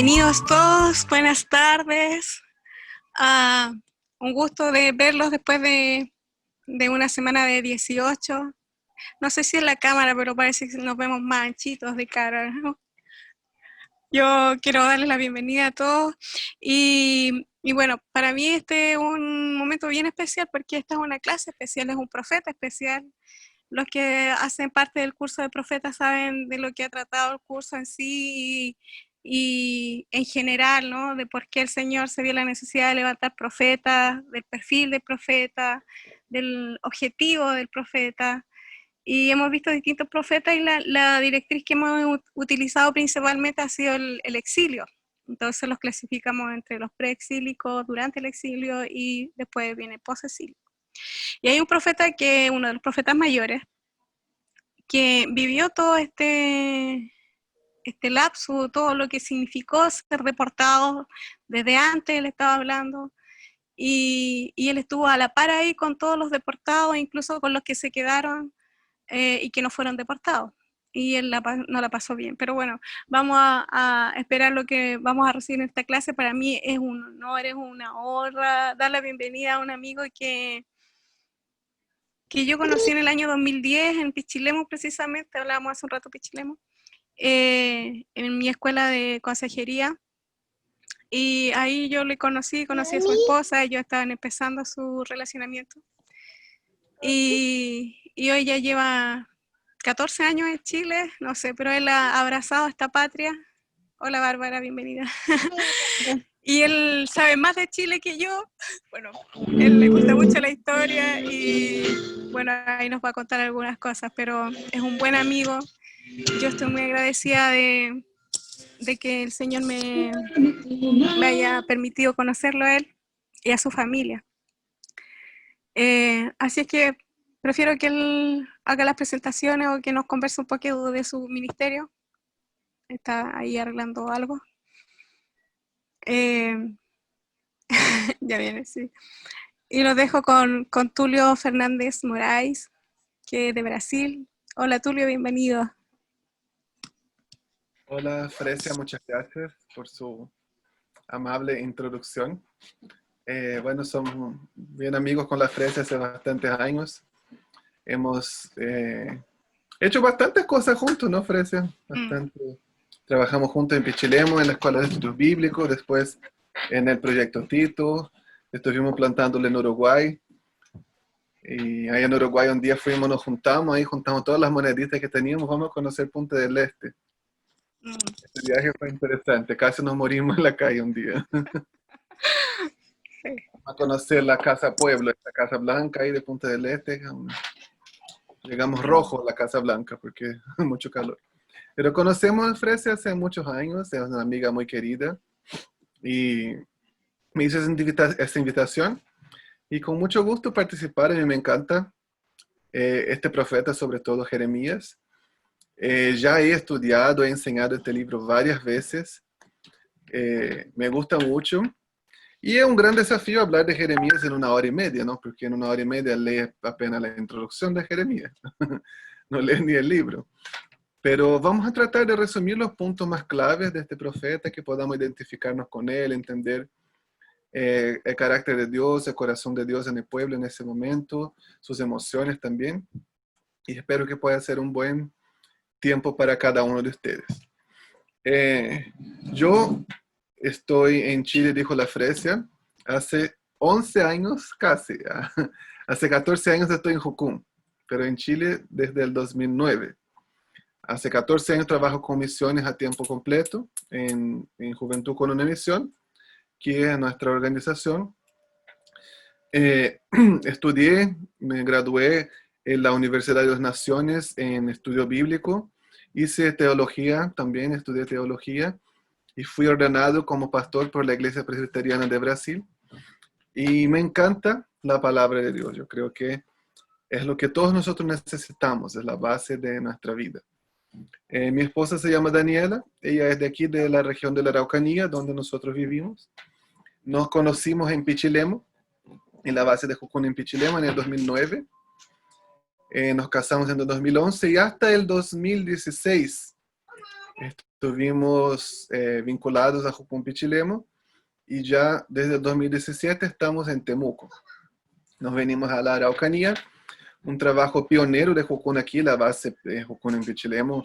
Bienvenidos todos, buenas tardes. Un gusto de verlos después de una semana de 18. No sé si en la cámara, pero parece que nos vemos más anchitos de cara, ¿no? Yo quiero darles la bienvenida a todos y bueno, para mí este es un momento bien especial porque esta es una clase especial, es un profeta especial. Los que hacen parte del curso de profetas saben de lo que ha tratado el curso en sí y en general, ¿no? De por qué el Señor se vio la necesidad de levantar profetas, del perfil del profeta, del objetivo del profeta. Y hemos visto distintos profetas y la directriz que hemos utilizado principalmente ha sido el exilio. Entonces los clasificamos entre los preexílicos, durante el exilio y después viene posexilio. Y hay un profeta que, uno de los profetas mayores, que vivió todo este lapso, todo lo que significó ser deportado desde antes, él estaba hablando, y él estuvo a la par ahí con todos los deportados, incluso con los que se quedaron y que no fueron deportados. Y él no la pasó bien. Pero bueno, vamos a esperar lo que vamos a recibir en esta clase. Para mí es un honor, es una honra dar la bienvenida a un amigo que yo conocí en el año 2010 en Pichilemu, precisamente, hablábamos hace un rato Pichilemu, en mi escuela de consejería, y ahí yo le conocí a su esposa, ellos estaban empezando su relacionamiento, y hoy ya lleva 14 años en Chile, no sé, pero él ha abrazado esta patria. Hola Bárbara, bienvenida. Y él sabe más de Chile que yo. Bueno, él le gusta mucho la historia y bueno, ahí nos va a contar algunas cosas, pero es un buen amigo. Yo estoy muy agradecida de que el Señor me haya permitido conocerlo a él y a su familia. Así es que prefiero que él haga las presentaciones o que nos converse un poco de su ministerio. Está ahí arreglando algo. Ya viene, sí. Y los dejo con Tulio Fernández Moraes, que es de Brasil. Hola Tulio, bienvenido. Hola Frecia, muchas gracias por su amable introducción. Bueno, somos bien amigos con la Frecia hace bastantes años. Hemos hecho bastantes cosas juntos, ¿no, Frecia? Bastante. Trabajamos juntos en Pichilemu, en la Escuela de Estudios Bíblicos, después en el Proyecto Tito, estuvimos plantándole en Uruguay. Y ahí en Uruguay un día fuimos, nos juntamos, ahí juntamos todas las moneditas que teníamos, vamos a conocer Punta del Este. Este viaje fue interesante, casi nos morimos en la calle un día. Sí. A conocer la Casa Pueblo, esta Casa Blanca ahí de Punta del Este. Llegamos rojo a la Casa Blanca porque mucho calor. Pero conocemos a Frecia hace muchos años, es una amiga muy querida. Y me hizo esta invitación y con mucho gusto participar. A mí me encanta este profeta, sobre todo Jeremías. Ya he estudiado, he enseñado este libro varias veces. Me gusta mucho. Y es un gran desafío hablar de Jeremías en 1 hora y media, ¿no? Porque en 1 hora y media lees apenas la introducción de Jeremías. No lees ni el libro. Pero vamos a tratar de resumir los puntos más claves de este profeta, que podamos identificarnos con él, entender el carácter de Dios, el corazón de Dios en el pueblo en ese momento, sus emociones también. Y espero que pueda ser un buen tiempo para cada uno de ustedes. Yo estoy en Chile, dijo la Frecia, hace 11 años casi. Hace 14 años estoy en Jucum, pero en Chile desde el 2009. Hace 14 años trabajo con misiones a tiempo completo en Juventud con una Misión, que es nuestra organización. Estudié, me gradué en la Universidad de las Naciones en estudio bíblico. Hice teología, también estudié teología y fui ordenado como pastor por la Iglesia Presbiteriana de Brasil. Y me encanta la palabra de Dios. Yo creo que es lo que todos nosotros necesitamos, es la base de nuestra vida. Mi esposa se llama Daniela, ella es de aquí, de la región de la Araucanía, donde nosotros vivimos. Nos conocimos en Pichilemu, en la base de Jucún en Pichilemu, en el 2009. Nos casamos en el 2011 y hasta el 2016 Estuvimos vinculados a Jocum Pichilemu y ya desde el 2017 estamos en Temuco. Nos venimos a la Araucanía, un trabajo pionero de Jocum aquí, la base de Jocum en Pichilemu.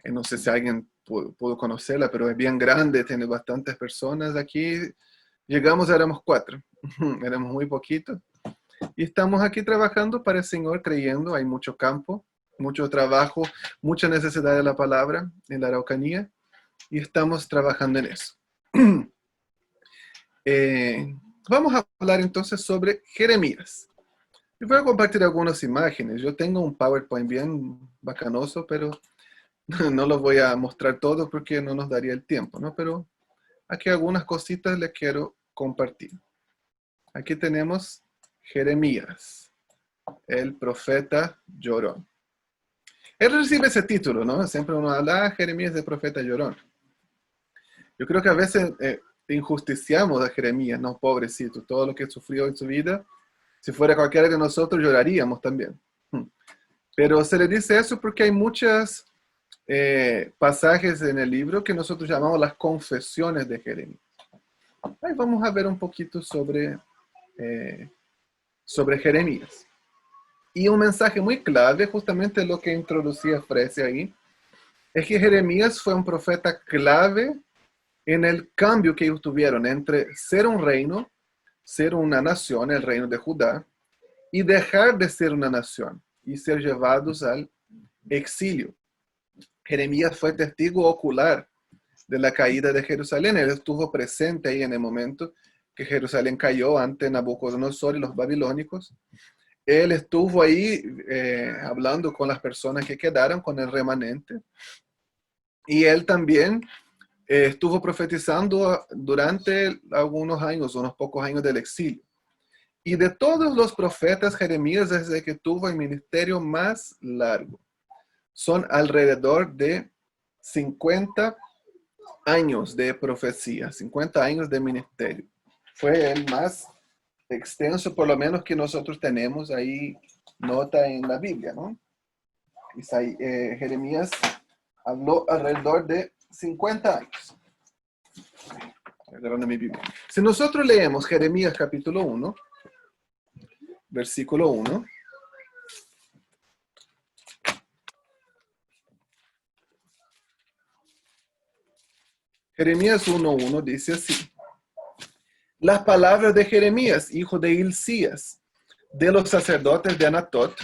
No sé si alguien pudo conocerla, pero es bien grande, tiene bastantes personas aquí. Llegamos, éramos 4, éramos muy poquitos. Y estamos aquí trabajando para el Señor, creyendo. Hay mucho campo, mucho trabajo, mucha necesidad de la palabra en la Araucanía. Y estamos trabajando en eso. Vamos a hablar entonces sobre Jeremías. Y voy a compartir algunas imágenes. Yo tengo un PowerPoint bien bacanoso, pero no lo voy a mostrar todo porque no nos daría el tiempo, ¿no? Pero aquí algunas cositas les quiero compartir. Aquí tenemos Jeremías, el profeta llorón. Él recibe ese título, ¿no? Siempre uno habla, Jeremías de profeta llorón. Yo creo que a veces injusticiamos a Jeremías, ¿no? Pobrecito, todo lo que sufrió en su vida. Si fuera cualquiera de nosotros, lloraríamos también. Pero se le dice eso porque hay muchas pasajes en el libro que nosotros llamamos las confesiones de Jeremías. Ahí vamos a ver un poquito sobre Jeremías. Y un mensaje muy clave, justamente lo que introducía Frese ahí, es que Jeremías fue un profeta clave en el cambio que ellos tuvieron entre ser un reino, ser una nación, el reino de Judá, y dejar de ser una nación y ser llevados al exilio. Jeremías fue testigo ocular de la caída de Jerusalén. Él estuvo presente ahí en el momento que Jerusalén cayó ante Nabucodonosor y los babilónicos. Él estuvo ahí hablando con las personas que quedaron, con el remanente. Y él también estuvo profetizando durante algunos años, unos pocos años del exilio. Y de todos los profetas, Jeremías es el que tuvo el ministerio más largo. Son alrededor de 50 años de profecía, 50 años de ministerio. Fue el más extenso, por lo menos que nosotros tenemos ahí nota en la Biblia, ¿no? Jeremías habló alrededor de 50 años. Mi Biblia. Si nosotros leemos Jeremías capítulo 1, versículo 1, Jeremías 1:1 dice así: las palabras de Jeremías, hijo de Hilcías, de los sacerdotes de Anatot,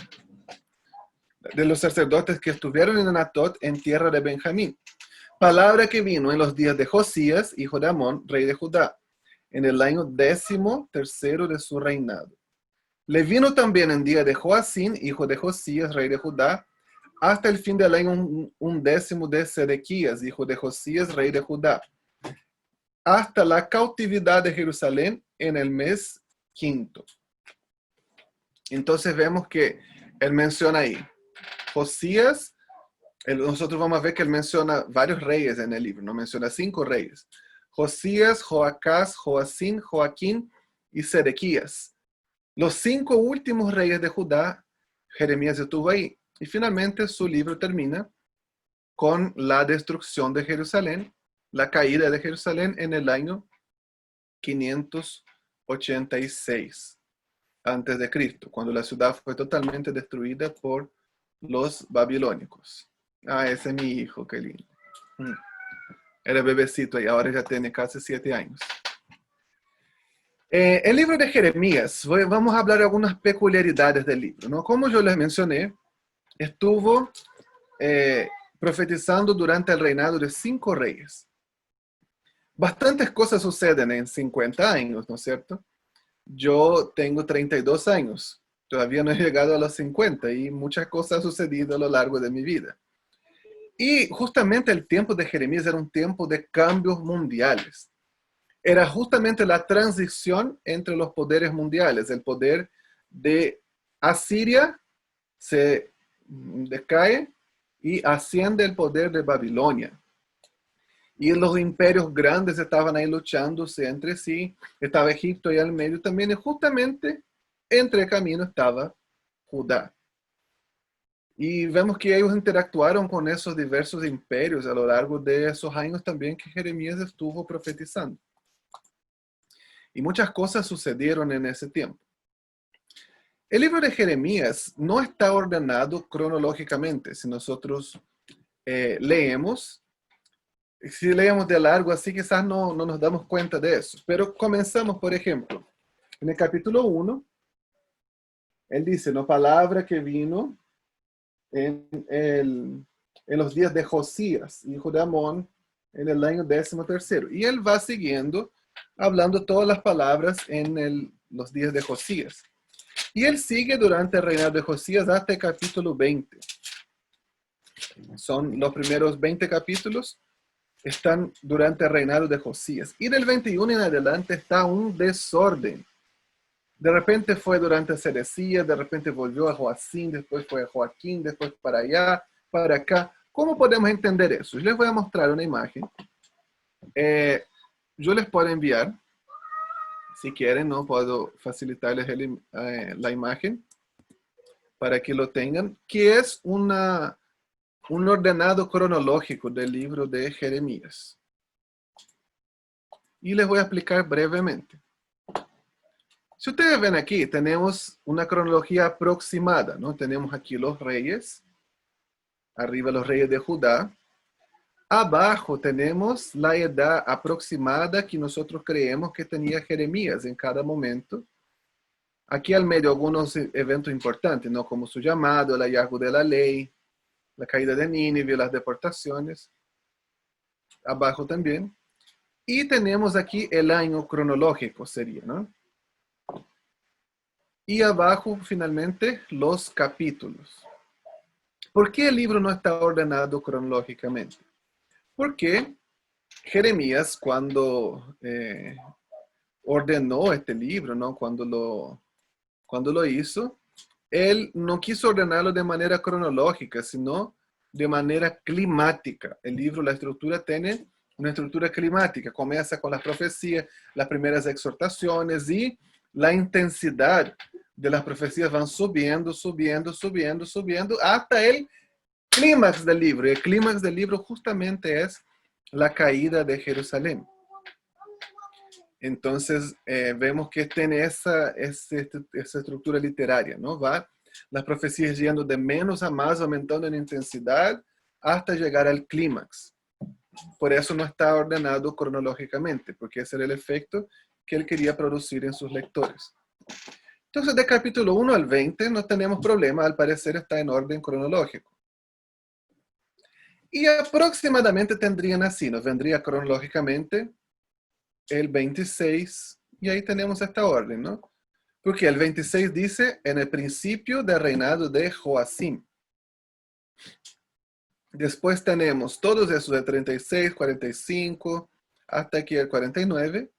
de los sacerdotes que estuvieron en Anatot, en tierra de Benjamín. Palabra que vino en los días de Josías, hijo de Amón, rey de Judá, en el año 13º de su reinado. Le vino también en día de Joacín, hijo de Josías, rey de Judá, hasta el fin del año 11º de Sedequías, hijo de Josías, rey de Judá, hasta la cautividad de Jerusalén en el mes 5º. Entonces vemos que él menciona ahí Josías. Nosotros vamos a ver que él menciona varios reyes en el libro, no menciona 5 reyes. Josías, Joacás, Joacín, Joaquín y Sedequías. Los 5 últimos reyes de Judá, Jeremías estuvo ahí. Y finalmente su libro termina con la destrucción de Jerusalén, la caída de Jerusalén en el año 586 antes de Cristo, cuando la ciudad fue totalmente destruida por los babilónicos. Ese es mi hijo, qué lindo. Era bebecito y ahora ya tiene casi 7 años. El libro de Jeremías, vamos a hablar de algunas peculiaridades del libro, ¿no? Como yo les mencioné, estuvo profetizando durante el reinado de 5 reyes. Bastantes cosas suceden en 50 años, ¿no es cierto? Yo tengo 32 años, todavía no he llegado a los 50 y muchas cosas han sucedido a lo largo de mi vida. Y justamente el tiempo de Jeremías era un tiempo de cambios mundiales. Era justamente la transición entre los poderes mundiales. El poder de Asiria se decae y asciende el poder de Babilonia. Y los imperios grandes estaban ahí luchándose entre sí. Estaba Egipto ahí al medio también. Y justamente entre el camino estaba Judá. Y vemos que ellos interactuaron con esos diversos imperios a lo largo de esos años también que Jeremías estuvo profetizando. Y muchas cosas sucedieron en ese tiempo. El libro de Jeremías no está ordenado cronológicamente. Si nosotros leemos, si leemos de largo así, quizás no nos damos cuenta de eso. Pero comenzamos, por ejemplo, en el capítulo 1, él dice, no, palabra que vino en los días de Josías, hijo de Amón, en el año 13º. Y él va siguiendo, hablando todas las palabras en los días de Josías. Y él sigue durante el reinado de Josías hasta el capítulo 20. Son los primeros 20 capítulos, están durante el reinado de Josías. Y del 21 en adelante está un desorden. De repente fue durante Sedecías, de repente volvió a Joacim, después fue a Joaquín, después para allá, para acá. ¿Cómo podemos entender eso? Yo les voy a mostrar una imagen. Yo les puedo enviar, si quieren, no puedo facilitarles la imagen para que lo tengan, que es un ordenado cronológico del libro de Jeremías. Y les voy a explicar brevemente. Si ustedes ven aquí, tenemos una cronología aproximada, ¿no? Tenemos aquí los reyes, arriba los reyes de Judá. Abajo tenemos la edad aproximada que nosotros creemos que tenía Jeremías en cada momento. Aquí al medio algunos eventos importantes, ¿no? Como su llamado, el hallazgo de la ley, la caída de Nínive, las deportaciones. Abajo también. Y tenemos aquí el año cronológico, sería, ¿no? Y abajo, finalmente, los capítulos. ¿Por qué el libro no está ordenado cronológicamente? Porque Jeremías, cuando ordenó este libro, ¿no? Cuando lo hizo, él no quiso ordenarlo de manera cronológica, sino de manera climática. El libro, la estructura tiene una estructura climática. Comienza con las profecías, las primeras exhortaciones y la intensidad de las profecías van subiendo, subiendo, subiendo, subiendo, hasta el clímax del libro. Y el clímax del libro justamente es la caída de Jerusalén. Entonces, vemos que tiene esa estructura literaria, ¿no? Va las profecías yendo de menos a más, aumentando en intensidad, hasta llegar al clímax. Por eso no está ordenado cronológicamente, porque ese era el efecto que él quería producir en sus lectores. Entonces, de capítulo 1 al 20 no tenemos problema, al parecer está en orden cronológico. Y aproximadamente tendrían así, nos vendría cronológicamente el 26, y ahí tenemos esta orden, ¿no? Porque el 26 dice, en el principio del reinado de Joacim. Después tenemos todos esos de 36, 45, hasta aquí el 49.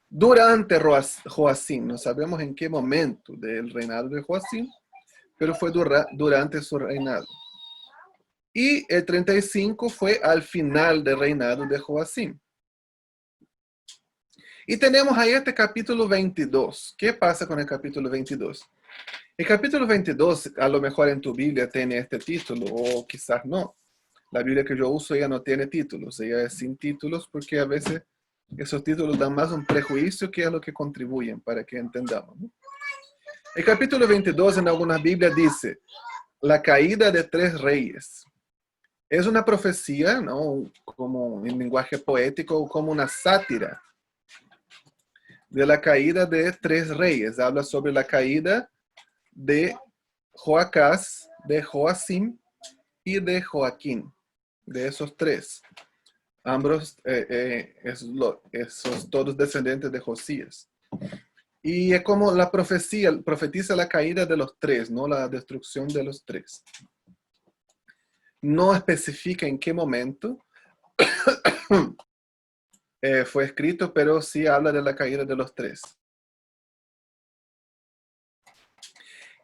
Durante Joacim, no sabemos en qué momento del reinado de Joacim, pero fue durante su reinado. Y el 35 fue al final del reinado de Joacim. Y tenemos ahí este capítulo 22. ¿Qué pasa con el capítulo 22? El capítulo 22, a lo mejor en tu Biblia tiene este título, o quizás no. La Biblia que yo uso ya no tiene títulos, ella es sin títulos, porque a veces esos títulos dan más un prejuicio que a lo que contribuyen para que entendamos, ¿no? El capítulo 22 en algunas Biblias dice, la caída de 3 reyes. Es una profecía, ¿no? Como en lenguaje poético, como una sátira de la caída de 3 reyes. Habla sobre la caída de Joacás, de Joacim y de Joaquín, de esos 3. Ambos, esos todos descendientes de Josías. Y es como la profecía, profetiza la caída de los 3, no la destrucción de los 3. No especifica en qué momento fue escrito, pero sí habla de la caída de los 3.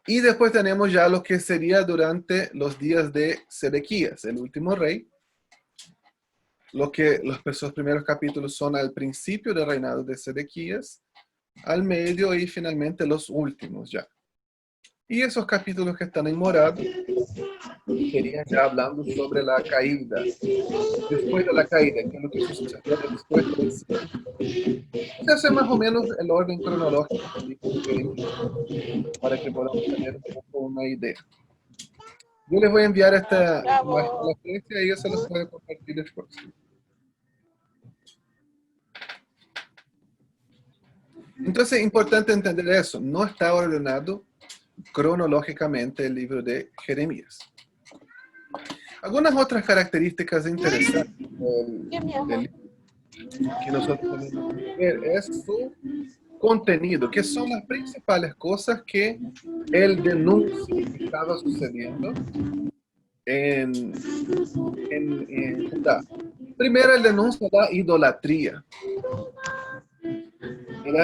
Y después tenemos ya lo que sería durante los días de Sedequías, el último rey. Los primeros capítulos son al principio del reinado de Sedequías, al medio y finalmente los últimos ya. Y esos capítulos que están en morado sería ya hablando sobre la caída. Después de la caída, ¿qué es lo que sucedió después del cielo? Ese es más o menos el orden cronológico del libro de Jeremías, para que podamos tener un poco una idea. Yo les voy a enviar esta imagen a la iglesia y ellos se los pueden compartir después. Entonces es importante entender eso. No está ordenado cronológicamente el libro de Jeremías. Algunas otras características interesantes del libro que nosotros tenemos que ver es su contenido, que son las principales cosas que él denuncia que estaba sucediendo en Judá. Primero, él denuncia la idolatría. Él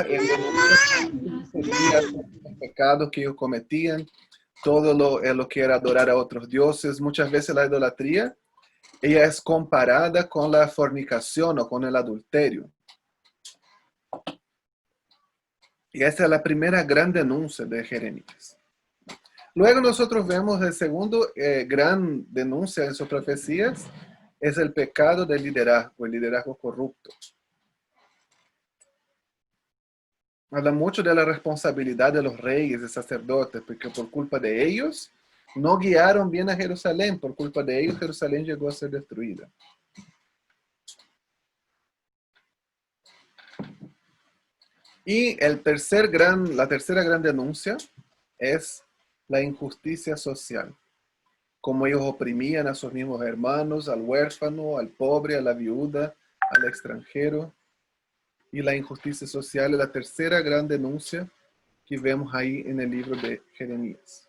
denuncia los pecados que ellos cometían, todo lo que era adorar a otros dioses. Muchas veces la idolatría, ella es comparada con la fornicación o con el adulterio. Y esa es la primera gran denuncia de Jeremías. Luego nosotros vemos el segundo gran denuncia en sus profecías, es el pecado del liderazgo, el liderazgo corrupto. Habla mucho de la responsabilidad de los reyes y sacerdotes, porque por culpa de ellos no guiaron bien a Jerusalén, por culpa de ellos Jerusalén llegó a ser destruida. Y la tercera gran denuncia es la injusticia social. Cómo ellos oprimían a sus mismos hermanos, al huérfano, al pobre, a la viuda, al extranjero. Y la injusticia social es la tercera gran denuncia que vemos ahí en el libro de Jeremías.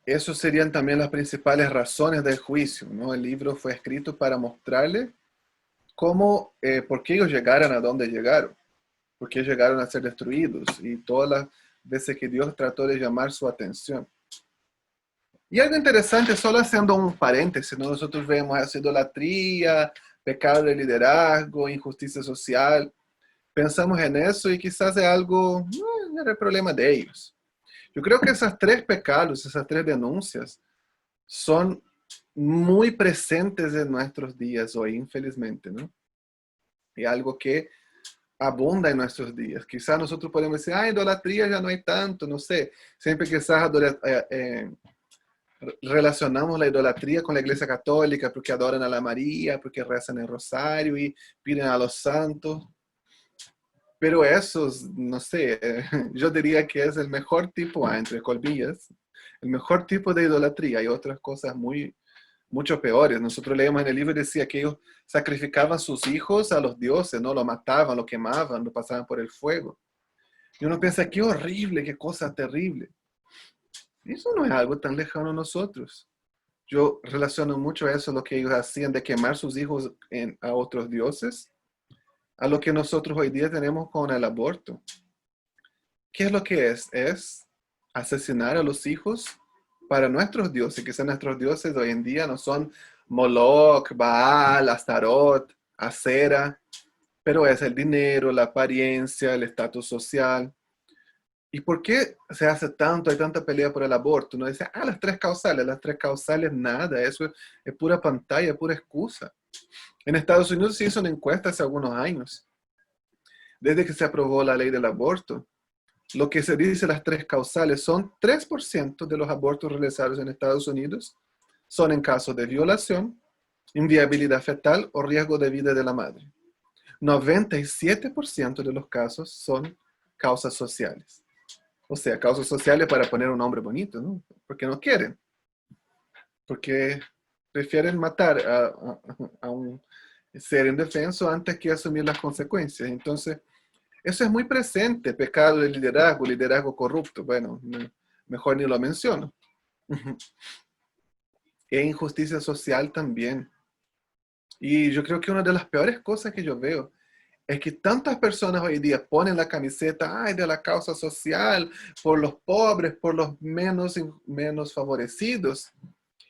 Esos serían también las principales razones del juicio, ¿no? El libro fue escrito para mostrarle por qué ellos llegaron a donde llegaron, por qué llegaron a ser destruidos y todas las veces que Dios trató de llamar su atención. Y algo interesante, solo haciendo un paréntesis, ¿no? Nosotros vemos esa idolatría, pecado de liderazgo, injusticia social. Pensamos en eso y quizás es algo, no era el problema de ellos. Yo creo que esos tres pecados, esas tres denuncias, son muy presentes en nuestros días hoy, infelizmente, ¿no? Y algo que abunda en nuestros días. Quizás nosotros podemos decir, idolatría ya no hay tanto, no sé. Siempre quizás relacionamos la idolatría con la Iglesia Católica porque adoran a la María, porque rezan el rosario y piden a los santos. Pero eso, no sé, yo diría que es el mejor tipo, entre comillas, el mejor tipo de idolatría. Hay otras cosas mucho peores. Nosotros leemos en el libro y decía que ellos sacrificaban sus hijos a los dioses, ¿no? Lo mataban, lo quemaban, lo pasaban por el fuego. Y uno piensa, qué horrible, qué cosa terrible. Eso no es algo tan lejano a nosotros. Yo relaciono mucho eso, lo que ellos hacían de quemar sus hijos a otros dioses, a lo que nosotros hoy día tenemos con el aborto. ¿Qué es lo que es? Es asesinar a los hijos para nuestros dioses. Quizás nuestros dioses hoy en día no son Moloch, Baal, Astarot, Acera, pero es el dinero, la apariencia, el estatus social. ¿Y por qué se hace tanto, hay tanta pelea por el aborto? Uno dice, las tres causales nada, eso es pura pantalla, pura excusa. En Estados Unidos se hizo una encuesta hace algunos años, desde que se aprobó la ley del aborto. Lo que se dice las tres causales son 3% de los abortos realizados en Estados Unidos son en caso de violación, inviabilidad fetal o riesgo de vida de la madre. 97% de los casos son causas sociales. O sea, causas sociales para poner un nombre bonito, ¿no? Porque no quieren. Porque prefieren matar a un ser indefenso antes que asumir las consecuencias. Entonces, eso es muy presente, pecado de liderazgo, liderazgo corrupto. Bueno, mejor ni lo menciono. E injusticia social también. Y yo creo que una de las peores cosas que yo veo es que tantas personas hoy día ponen la camiseta de la causa social, por los pobres, por los menos favorecidos.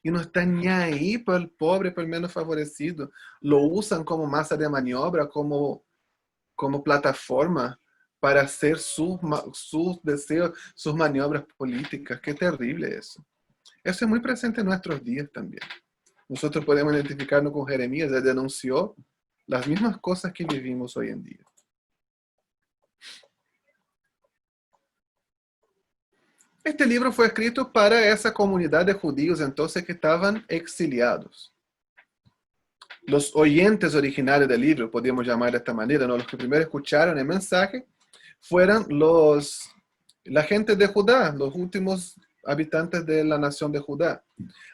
y no están ni ahí para el pobre, para el menos favorecido. Lo usan como masa de maniobra, como plataforma para hacer sus deseos, sus maniobras políticas. Qué terrible eso. Eso es muy presente en nuestros días también. Nosotros podemos identificarnos con Jeremías, él denunció las mismas cosas que vivimos hoy en día. Este libro fue escrito para esa comunidad de judíos entonces que estaban exiliados. Los oyentes originales del libro, podríamos llamar de esta manera, ¿no? Los que primero escucharon el mensaje, fueron la gente de Judá, los últimos habitantes de la nación de Judá.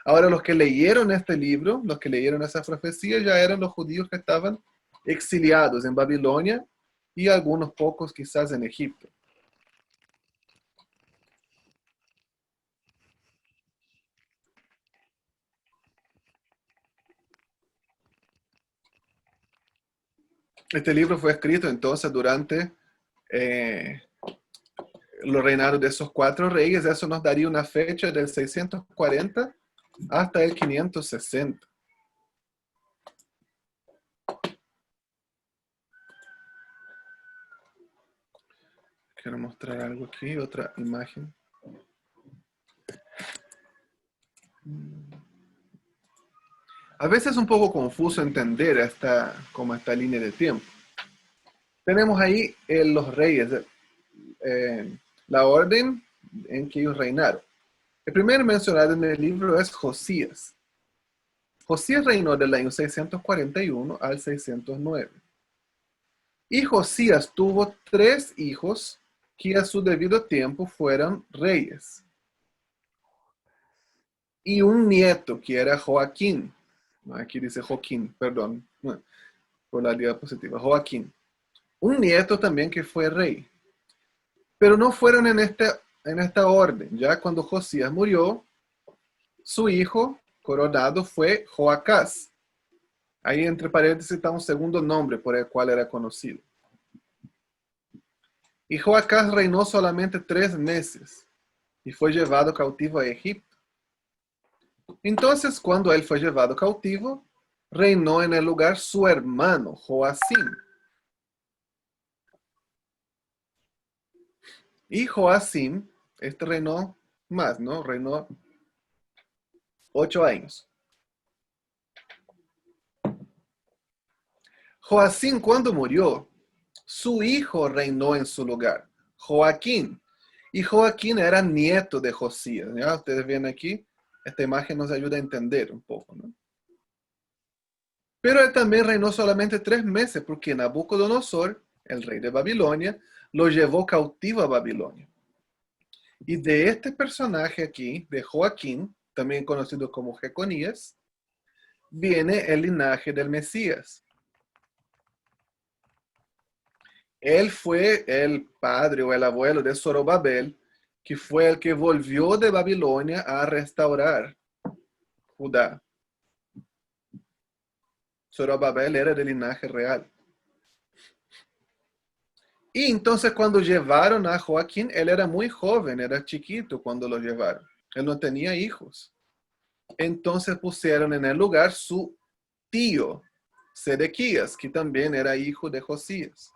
Ahora los que leyeron este libro, los que leyeron esa profecía, ya eran los judíos que estaban exiliados en Babilonia y algunos pocos quizás en Egipto. Este libro fue escrito entonces durante los reinados de esos 4 reyes. Eso nos daría una fecha del 640 hasta el 560. Quiero mostrar algo aquí, otra imagen. A veces es un poco confuso entender esta línea de tiempo. Tenemos ahí los reyes, la orden en que ellos reinaron. El primero mencionado en el libro es Josías. Josías reinó del año 641 al 609. Y Josías tuvo 3 hijos que a su debido tiempo fueron reyes. Y un nieto que era Joaquín. Aquí dice Joaquín, perdón, por la diapositiva, Joaquín. Un nieto también que fue rey. Pero no fueron en esta orden. Ya cuando Josías murió, su hijo coronado fue Joacás. Ahí entre paréntesis está un segundo nombre por el cual era conocido. Y Joacás reinó solamente 3 meses y fue llevado cautivo a Egipto. Entonces, cuando él fue llevado cautivo, reinó en el lugar su hermano Joacim. Y Joacim, reinó más, ¿no? Reinó 8 años. Joacim, cuando murió, su hijo reinó en su lugar, Joaquín. Y Joaquín era nieto de Josías. ¿Ya? Ustedes ven aquí, esta imagen nos ayuda a entender un poco, ¿no? Pero él también reinó solamente 3 meses porque Nabucodonosor, el rey de Babilonia, lo llevó cautivo a Babilonia. Y de este personaje aquí, de Joaquín, también conocido como Jeconías, viene el linaje del Mesías. Él fue el padre o el abuelo de Zorobabel, que fue el que volvió de Babilonia a restaurar Judá. Zorobabel era del linaje real. Y entonces cuando llevaron a Joaquín, él era muy joven, era chiquito cuando lo llevaron. Él no tenía hijos. Entonces pusieron en el lugar su tío, Sedequías, que también era hijo de Josías.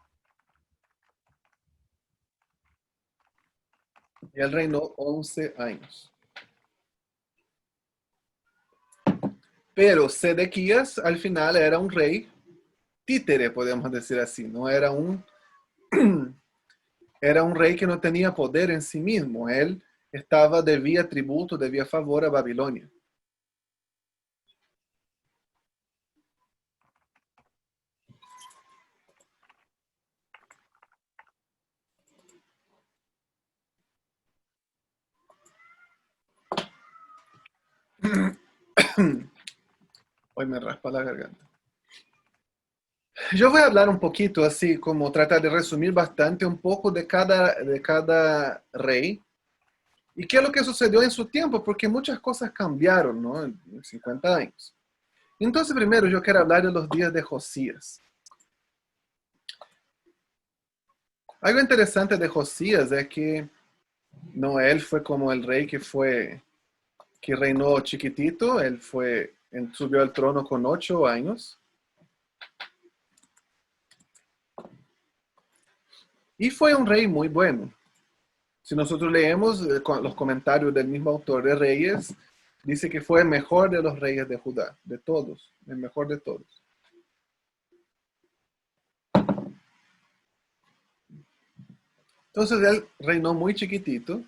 Y él reinó 11 años. Pero Sedequías al final era un rey títere, podemos decir así. No era era un rey que no tenía poder en sí mismo. Él debía tributo, debía favor a Babilonia. Hoy me raspa la garganta. Yo voy a hablar un poquito, así como tratar de resumir bastante un poco de cada rey y qué es lo que sucedió en su tiempo, porque muchas cosas cambiaron, ¿no? En 50 años. Entonces, primero yo quiero hablar de los días de Josías. Algo interesante de Josías es que no él fue como el rey que que reinó chiquitito. Él subió al trono con 8 años. Y fue un rey muy bueno. Si nosotros leemos los comentarios del mismo autor de Reyes, dice que fue el mejor de los reyes de Judá, de todos, el mejor de todos. Entonces él reinó muy chiquitito,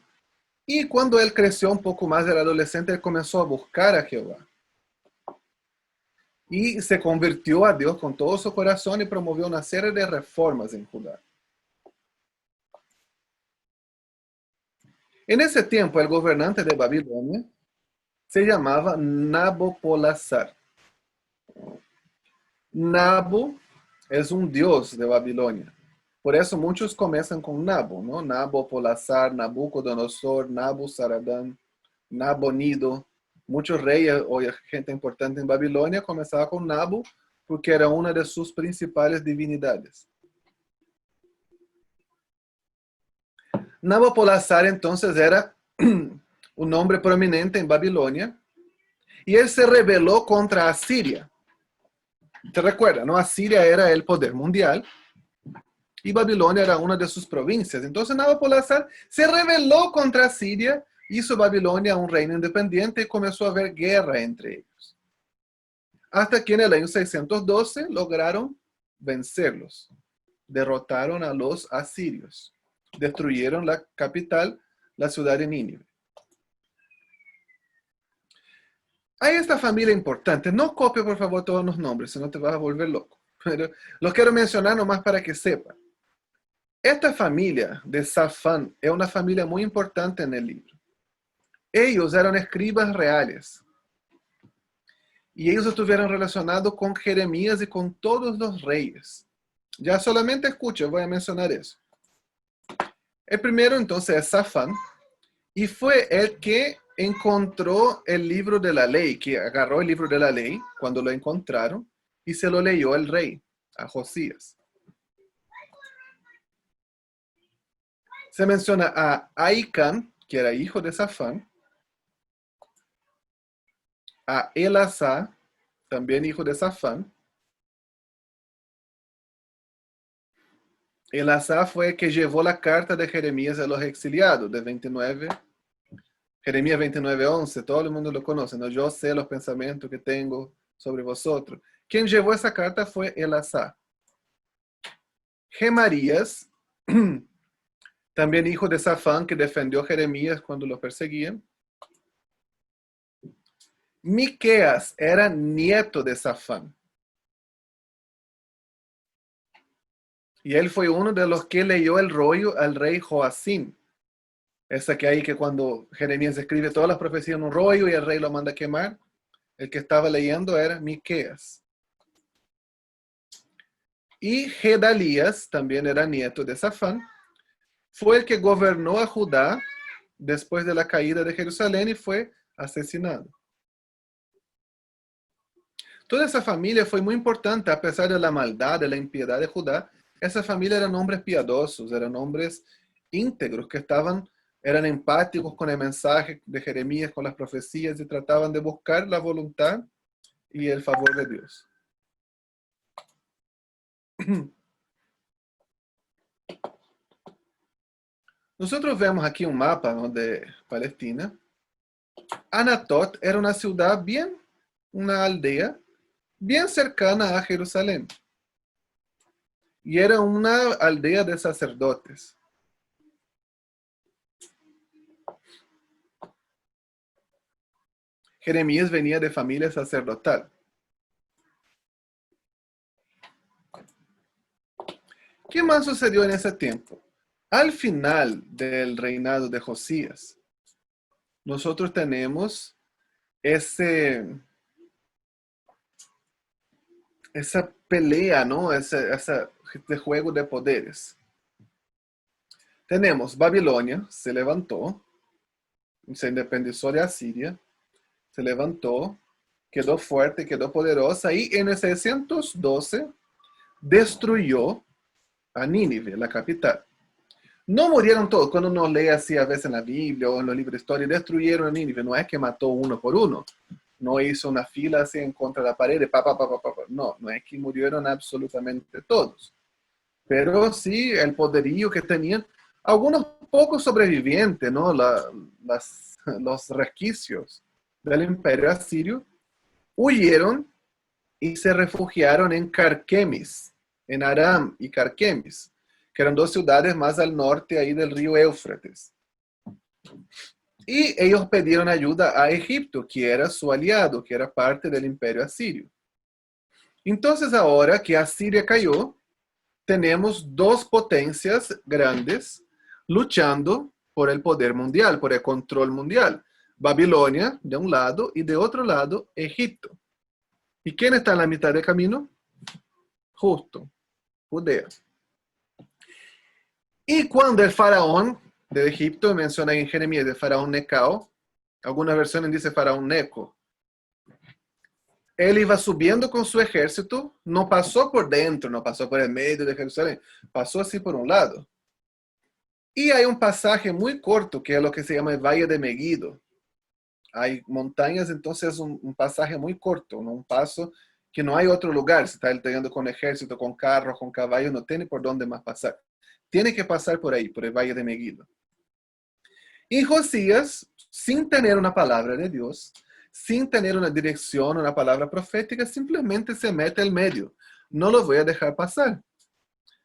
y cuando él creció un poco más, era adolescente, él comenzó a buscar a Jehová. Y se convirtió a Dios con todo su corazón y promovió una serie de reformas en Judá. En ese tiempo, el gobernante de Babilonia se llamaba Nabopolassar. Nabo es un dios de Babilonia. Por eso muchos comienzan con Nabo, ¿no? Nabopolassar, Nabucodonosor, Nabuzaradán, Nabonido. Muchos reyes o gente importante en Babilonia comenzaba con Nabo porque era una de sus principales divinidades. Nabopolassar entonces era un hombre prominente en Babilonia, y él se rebeló contra Asiria. ¿Te recuerdas, no? Asiria era el poder mundial y Babilonia era una de sus provincias. Entonces Nabopolassar se rebeló contra Asiria, hizo Babilonia un reino independiente y comenzó a haber guerra entre ellos. Hasta que en el año 612 lograron vencerlos. Derrotaron a los asirios. Destruyeron la capital, la ciudad de Nínive. Hay esta familia importante. No copie, por favor, todos los nombres, si no te vas a volver loco. Pero los quiero mencionar nomás para que sepan. Esta familia de Safán es una familia muy importante en el libro. Ellos eran escribas reales. Y ellos estuvieron relacionados con Jeremías y con todos los reyes. Ya solamente escucha, voy a mencionar eso. El primero entonces es Safán, y fue el que encontró el libro de la ley, que agarró el libro de la ley cuando lo encontraron y se lo leyó el rey, a Josías. Se menciona a Ahicam, que era hijo de Safán, a Elasá, también hijo de Safán. Elasá fue el que llevó la carta de Jeremías a los exiliados, de 29, Jeremías 29:11, todo el mundo lo conoce, ¿no? Yo sé los pensamientos que tengo sobre vosotros. Quien llevó esa carta fue Elasá. Gemarías, también hijo de Safán, que defendió a Jeremías cuando lo perseguían. Miqueas era nieto de Safán. Y él fue uno de los que leyó el rollo al rey Joacim. Esa que hay que cuando Jeremías escribe todas las profecías en un rollo y el rey lo manda a quemar. El que estaba leyendo era Miqueas. Y Gedalías, también era nieto de Safán, fue el que gobernó a Judá después de la caída de Jerusalén y fue asesinado. Toda esa familia fue muy importante a pesar de la maldad, de la impiedad de Judá. Esa familia eran hombres piadosos, eran hombres íntegros que eran empáticos con el mensaje de Jeremías, con las profecías, y trataban de buscar la voluntad y el favor de Dios. Nosotros vemos aquí un mapa, ¿no?, de Palestina. Anatot era una ciudad una aldea bien cercana a Jerusalén. Y era una aldea de sacerdotes. Jeremías venía de familia sacerdotal. ¿Qué más sucedió en ese tiempo? Al final del reinado de Josías, nosotros tenemos esa pelea, ¿no? Ese juego de poderes. Tenemos Babilonia, se levantó, se independizó de Asiria, se levantó, quedó fuerte, quedó poderosa, y en el 612 destruyó a Nínive, la capital. No murieron todos. Cuando uno lee así a veces en la Biblia o en los libros de historia, destruyeron a Nínive. No es que mató uno por uno. No hizo una fila así en contra de la pared. No, no es que murieron absolutamente todos. Pero sí el poderío que tenían. Algunos pocos sobrevivientes, ¿no? Los resquicios del imperio asirio huyeron y se refugiaron en Carquemis, en Aram y Carquemis, que eran dos ciudades más al norte ahí del río Éufrates. Y ellos pidieron ayuda a Egipto, que era su aliado, que era parte del imperio asirio. Entonces ahora que Asiria cayó, tenemos dos potencias grandes luchando por el poder mundial, por el control mundial. Babilonia de un lado y de otro lado Egipto. ¿Y quién está en la mitad del camino? Justo, Judea. Y cuando el faraón de Egipto, menciona en Jeremías de faraón Necao, algunas versiones dice faraón Neco, él iba subiendo con su ejército, no pasó por dentro, no pasó por el medio de Jerusalén, pasó así por un lado. Y hay un pasaje muy corto, que es lo que se llama el Valle de Megiddo. Hay montañas, entonces es un pasaje muy corto, ¿no? Un paso que no hay otro lugar. Se está llegando con ejército, con carros, con caballos, no tiene por dónde más pasar. Tiene que pasar por ahí, por el Valle de Megiddo. Y Josías, sin tener una palabra de Dios, sin tener una dirección, una palabra profética, simplemente se mete al medio. No lo voy a dejar pasar.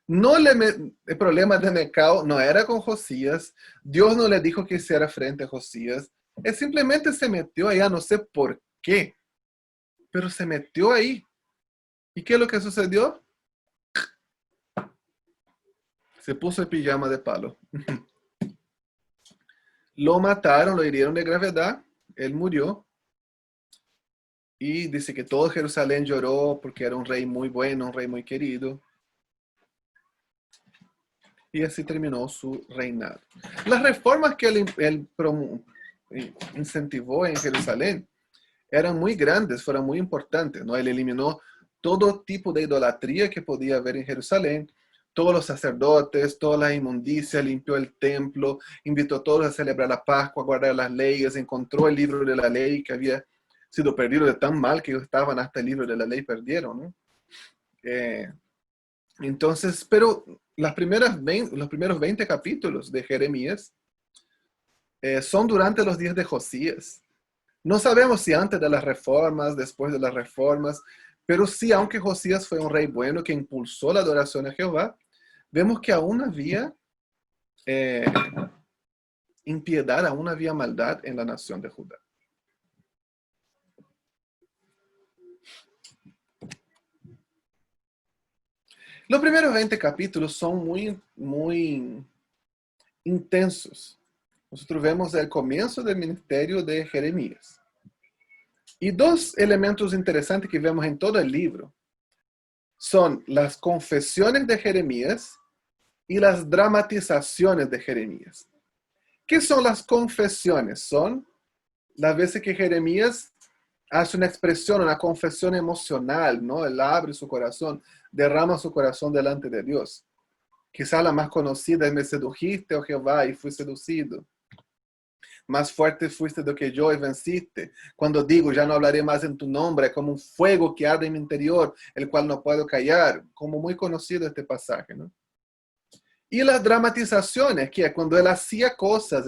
El problema de Necao no era con Josías. Dios no le dijo que hiciera frente a Josías. Él simplemente se metió allá, no sé por qué, pero se metió ahí. ¿Y qué es lo que sucedió? Se puso el pijama de palo. Lo mataron, lo hirieron de gravedad, él murió. Y dice que todo Jerusalén lloró porque era un rey muy bueno, un rey muy querido. Y así terminó su reinado. Las reformas que él incentivó en Jerusalén eran muy grandes, fueron muy importantes, ¿no? Él eliminó todo tipo de idolatría que podía haber en Jerusalén, todos los sacerdotes, todas las inmundicias, limpió el templo, invitó a todos a celebrar la Pascua, a guardar las leyes, encontró el libro de la ley que había sido perdido de tan mal que ellos estaban hasta el libro de la ley perdieron, ¿no? Entonces, pero los primeros 20 capítulos de Jeremías son durante los días de Josías. No sabemos si antes de las reformas, después de las reformas, pero sí, aunque Josías fue un rey bueno que impulsó la adoración a Jehová, vemos que aún había impiedad, aún había maldad en la nación de Judá. Los primeros 20 capítulos son muy intensos. Nosotros vemos el comienzo del ministerio de Jeremías. Y dos elementos interesantes que vemos en todo el libro son las confesiones de Jeremías y las dramatizaciones de Jeremías. ¿Qué son las confesiones? Son las veces que Jeremías hace una expresión, una confesión emocional, ¿no? Él abre su corazón, derrama su corazón delante de Dios. Quizá la más conocida es: me sedujiste, oh Jehová, y fui seducido. Más fuerte fuiste do que yo y venciste. Cuando digo, ya no hablaré más en tu nombre, como un fuego que arde en mi interior, el cual no puedo callar. Como muy conocido este pasaje, ¿no? Y las dramatizaciones, que es cuando él hacía cosas,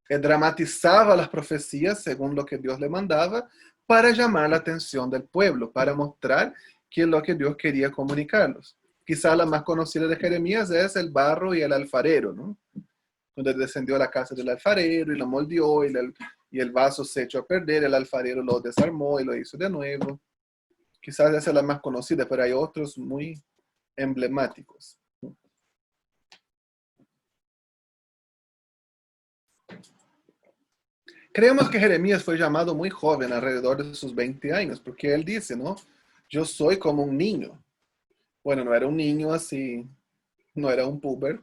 él dramatizaba las profecías según lo que Dios le mandaba para llamar la atención del pueblo, para mostrar que es lo que Dios quería comunicarlos. Quizá la más conocida de Jeremías es el barro y el alfarero, ¿no? Donde descendió a la casa del alfarero y lo moldeó y el vaso se echó a perder, el alfarero lo desarmó y lo hizo de nuevo. Quizás esa es la más conocida, pero hay otros muy emblemáticos. Creemos que Jeremías fue llamado muy joven, alrededor de sus 20 años, porque él dice, ¿no? Yo soy como un niño. Bueno, no era un niño así, no era un puber,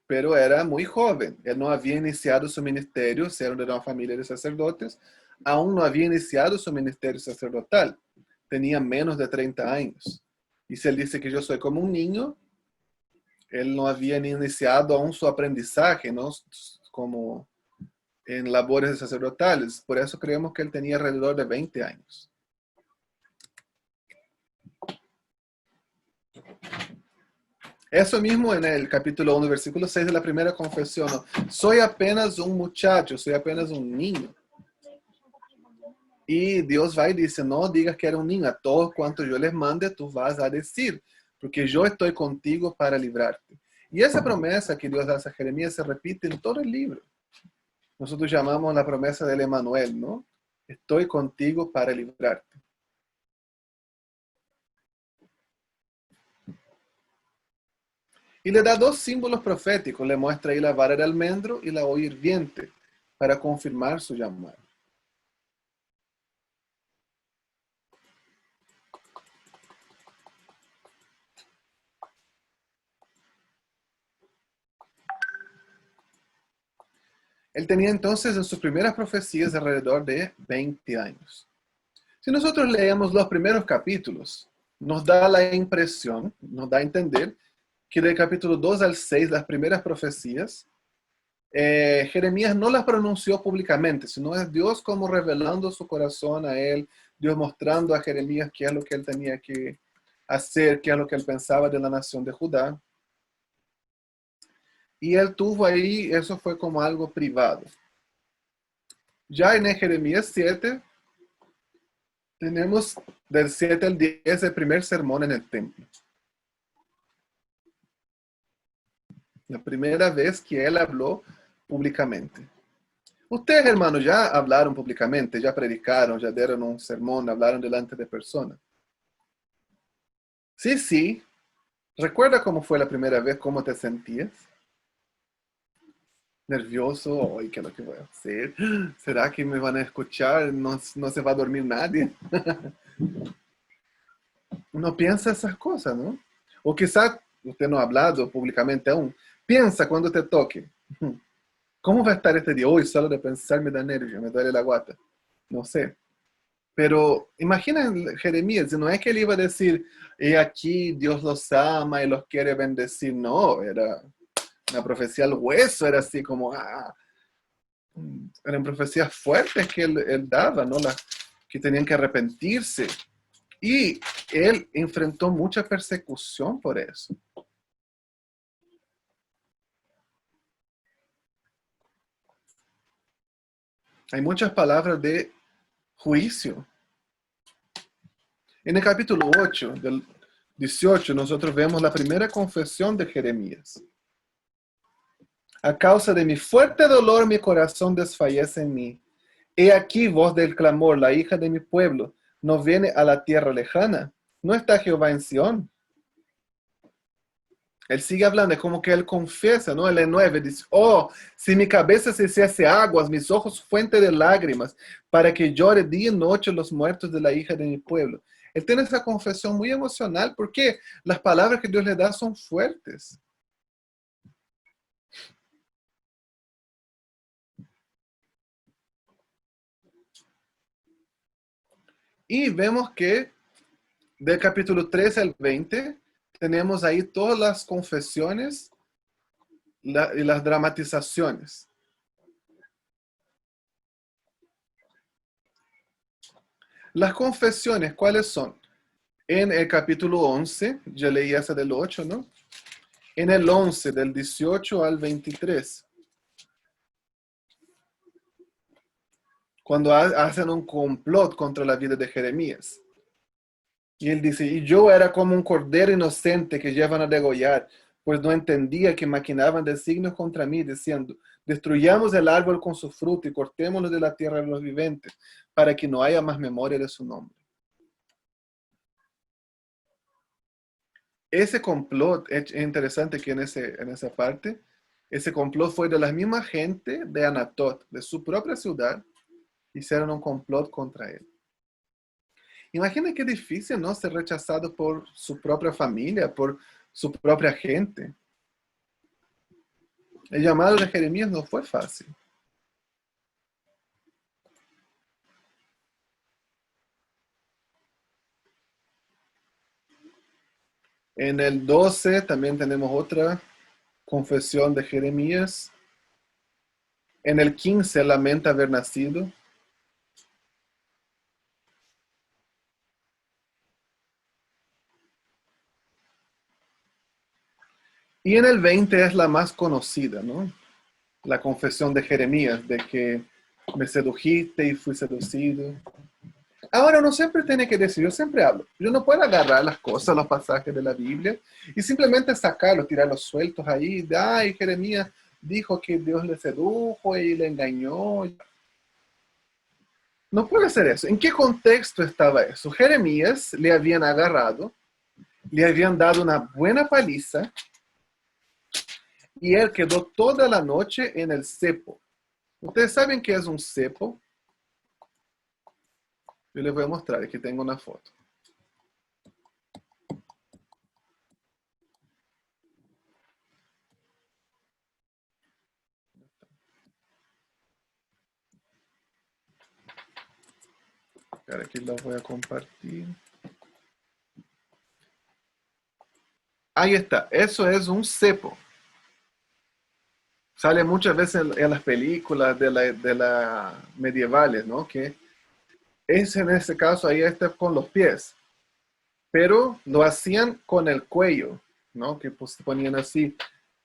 pero era muy joven. Él no había iniciado su ministerio, era de una familia de sacerdotes, aún no había iniciado su ministerio sacerdotal. Tenía menos de 30 años. Y si él dice que yo soy como un niño, Él no había ni iniciado aún su aprendizaje, ¿no? Como en labores sacerdotales. Por eso creemos que él tenía alrededor de 20 años. Eso mismo en el capítulo 1, versículo 6 de la primera confesión, ¿no? Soy apenas un muchacho, soy apenas un niño. Y Dios va y dice, no digas que era un niño, a todos cuantos yo les mande, tú vas a decir, porque yo estoy contigo para librarte. Y esa promesa que Dios hace a Jeremías se repite en todo el libro. Nosotros llamamos la promesa del Emanuel, ¿no? Estoy contigo para librarte. Y le da dos símbolos proféticos, le muestra ahí la vara de almendro y la olla hirviente para confirmar su llamado. Él tenía entonces en sus primeras profecías alrededor de 20 años. Si nosotros leemos los primeros capítulos, nos da la impresión, nos da a entender que del capítulo 2 al 6, las primeras profecías, Jeremías no las pronunció públicamente, sino es Dios como revelando su corazón a él, Dios mostrando a Jeremías qué es lo que él tenía que hacer, qué es lo que él pensaba de la nación de Judá. Y él tuvo ahí, eso fue como algo privado. Ya en Jeremías 7, tenemos del 7 al 10 el primer sermón en el templo. La primera vez que él habló públicamente. Ustedes, hermanos, ya hablaron públicamente, ya predicaron, ya dieron un sermón, hablaron delante de personas. Sí, sí. ¿Recuerda cómo fue la primera vez? ¿Cómo te sentías? Nervioso. Ay, ¿qué es lo que voy a hacer? ¿Será que me van a escuchar? No, no se va a dormir nadie. Uno piensa esas cosas, ¿no? O quizás usted no ha hablado públicamente aún. Piensa cuando te toque. ¿Cómo va a estar este día? Hoy solo de pensar me da nervio, me duele la guata. No sé. Pero imagina Jeremías, no es que él iba a decir, he aquí Dios los ama y los quiere bendecir. No, era una profecía al hueso, era así como, eran profecías fuertes que él daba, ¿no? Que tenían que arrepentirse. Y él enfrentó mucha persecución por eso. Hay muchas palabras de juicio. En el capítulo 8 del 18, nosotros vemos la primera confesión de Jeremías. A causa de mi fuerte dolor, mi corazón desfallece en mí. He aquí voz del clamor, la hija de mi pueblo, no viene a la tierra lejana. ¿No está Jehová en Sión? Él sigue hablando, es como que él confiesa, ¿no? El 9 dice, oh, si mi cabeza se hiciese aguas, mis ojos fuente de lágrimas, para que llore día y noche los muertos de la hija de mi pueblo. Él tiene esa confesión muy emocional porque las palabras que Dios le da son fuertes. Y vemos que del capítulo 13 al 20, tenemos ahí todas las confesiones y las dramatizaciones. Las confesiones, ¿cuáles son? En el capítulo 11, ya leí esa del 8, ¿no? En el 11, del 18 al 23. Cuando hacen un complot contra la vida de Jeremías. Y él dice, y yo era como un cordero inocente que llevan a degollar, pues no entendía que maquinaban designios contra mí, diciendo, destruyamos el árbol con su fruto y cortémoslo de la tierra de los viventes, para que no haya más memoria de su nombre. Ese complot, es interesante que en esa parte, ese complot fue de la misma gente de Anatot, de su propia ciudad, hicieron un complot contra él. Imagina qué difícil, ¿no? Ser rechazado por su propia familia, por su propia gente. El llamado de Jeremías no fue fácil. En el 12 también tenemos otra confesión de Jeremías. En el 15 lamenta haber nacido. Y en el 20 es la más conocida, ¿no? La confesión de Jeremías, de que me sedujiste y fui seducido. Ahora, no siempre tiene que decir, yo siempre hablo. Yo no puedo agarrar las cosas, los pasajes de la Biblia, y simplemente sacarlos, tirarlos sueltos ahí. De, ay, Jeremías dijo que Dios le sedujo y le engañó. No puede ser eso. ¿En qué contexto estaba eso? Jeremías le habían agarrado, le habían dado una buena paliza, y él quedó toda la noche en el cepo. ¿Ustedes saben qué es un cepo? Yo les voy a mostrar, aquí tengo una foto. Ahora aquí la voy a compartir. Ahí está, eso es un cepo. Sale muchas veces en las películas de la medievales, ¿no? Que es en ese caso ahí está con los pies. Pero lo hacían con el cuello, ¿no? Que pues, ponían así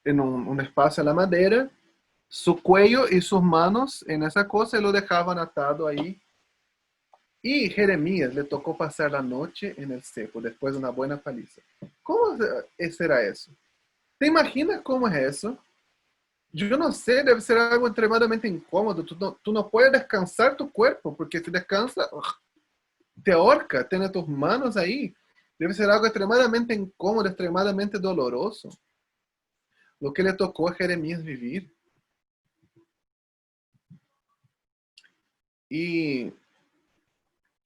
en un espacio a la madera, su cuello y sus manos en esa cosa y lo dejaban atado ahí. Y Jeremías le tocó pasar la noche en el cepo después de una buena paliza. ¿Cómo será eso? ¿Te imaginas cómo es eso? Yo no sé, debe ser algo extremadamente incómodo. Tú no puedes descansar tu cuerpo, porque si descansa, ugh, te ahorca, tiene tus manos ahí. Debe ser algo extremadamente incómodo, extremadamente doloroso. Lo que le tocó a Jeremías vivir. Y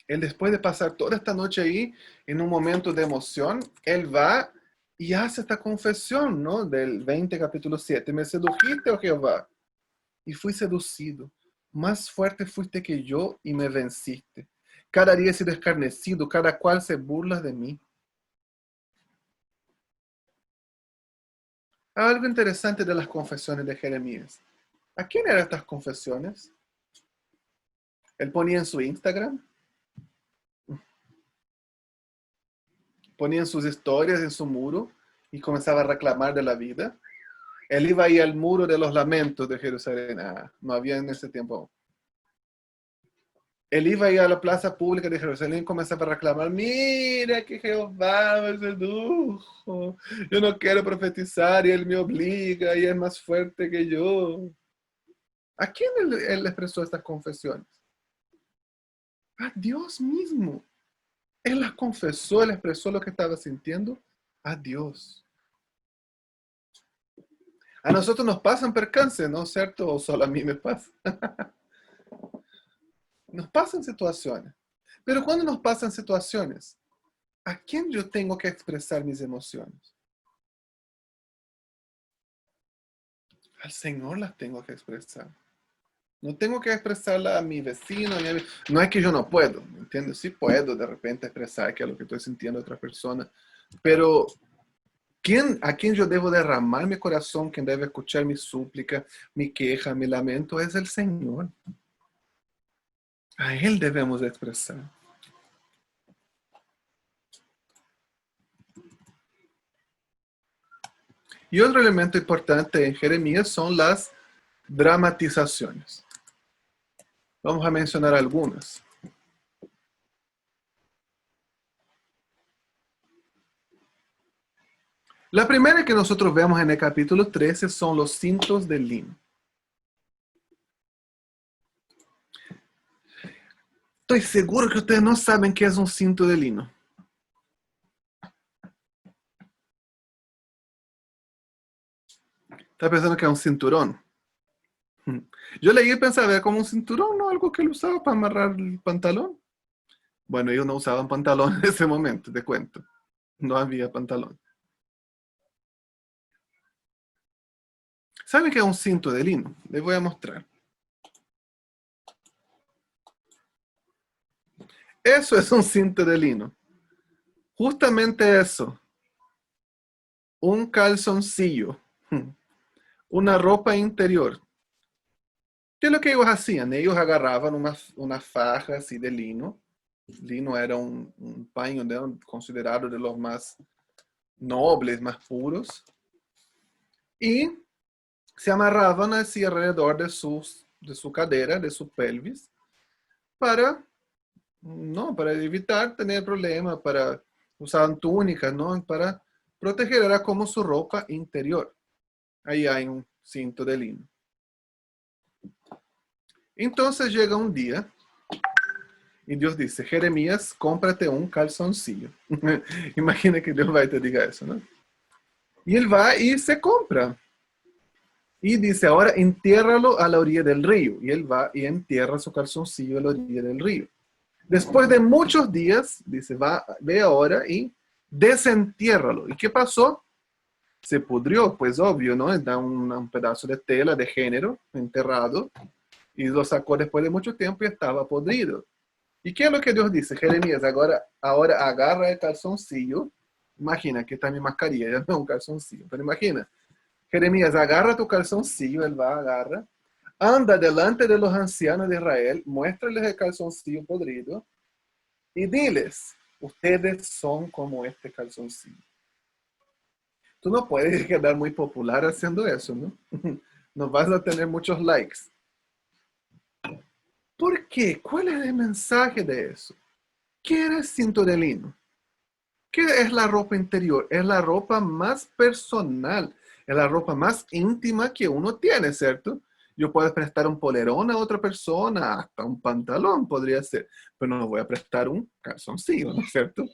él después de pasar toda esta noche ahí, en un momento de emoción, él va y hace esta confesión, ¿no? Del 20 capítulo 7. Me sedujiste, oh Jehová, y fui seducido. Más fuerte fuiste que yo y me venciste. Cada día he sido escarnecido, cada cual se burla de mí. Algo interesante de las confesiones de Jeremías. ¿A quién eran estas confesiones? Él ponía en su Instagram, ponía en sus historias, en su muro, y comenzaba a reclamar de la vida. Él iba ahí al muro de los lamentos de Jerusalén. Ah, no había en ese tiempo. Él iba ahí a la plaza pública de Jerusalén y comenzaba a reclamar, mira que Jehová me sedujo, yo no quiero profetizar y él me obliga y es más fuerte que yo. ¿A quién él expresó estas confesiones? A Dios mismo. Él las confesó, él expresó lo que estaba sintiendo a Dios. A nosotros nos pasan percances, ¿no es cierto? O solo a mí me pasa. Nos pasan situaciones. Pero cuando nos pasan situaciones, ¿a quién yo tengo que expresar mis emociones? Al Señor las tengo que expresar. No tengo que expresarla a mi vecino. No es que yo no puedo, ¿me entiendes? Sí puedo de repente expresar que es lo que estoy sintiendo a otra persona. Pero a quién yo debo derramar mi corazón, quien debe escuchar mi súplica, mi queja, mi lamento, es el Señor. A Él debemos expresar. Y otro elemento importante en Jeremías son las dramatizaciones. Vamos a mencionar algunas. La primera que nosotros vemos en el capítulo 13 son los cintos de lino. Estoy seguro que ustedes no saben qué es un cinto de lino. Está pensando que es un cinturón. Yo leí y pensaba, era como un cinturón, ¿no? Algo que él usaba para amarrar el pantalón. Bueno, ellos no usaban pantalón en ese momento, te cuento. No había pantalón. ¿Saben qué es un cinto de lino? Les voy a mostrar. Eso es un cinto de lino. Justamente eso. un calzoncillo, una ropa interior. ¿Qué es lo que ellos hacían? Ellos agarraban unas fajas así de lino. Lino era un paño, ¿no?, considerado de los más nobles, más puros. Y se amarraban así alrededor de su cadera, de su pelvis, para, no, para evitar tener problemas, para usar túnicas, ¿no?, para proteger, era como su ropa interior. Ahí hay un cinto de lino. Entonces llega un día y Dios dice: Jeremías, cómprate un calzoncillo. Imagina que Dios va y te diga eso, ¿no? Y él va y se compra. Y dice: ahora entiérralo a la orilla del río. Y él va y entierra su calzoncillo a la orilla del río. Después de muchos días, dice, ve ahora y desentiérralo. ¿Y qué pasó? Se pudrió, pues obvio, ¿no? Da un pedazo de tela de género enterrado y lo sacó después de mucho tiempo y estaba podrido. ¿Y qué es lo que Dios dice? Jeremías, ahora agarra el calzoncillo. Imagina que está mi mascarilla, ya no un calzoncillo, pero imagina. Jeremías, agarra tu calzoncillo, él va, agarra, anda delante de los ancianos de Israel, muéstrales el calzoncillo podrido y diles: ustedes son como este calzoncillo. Tú no puedes quedar muy popular haciendo eso, ¿no? No vas a tener muchos likes. ¿Por qué? ¿Cuál es el mensaje de eso? ¿Qué era el cinto de lino? ¿Qué es la ropa interior? Es la ropa más personal, es la ropa más íntima que uno tiene, ¿cierto? Yo puedo prestar un polerón a otra persona, hasta un pantalón podría ser, pero no voy a prestar un calzoncillo, ¿no es cierto?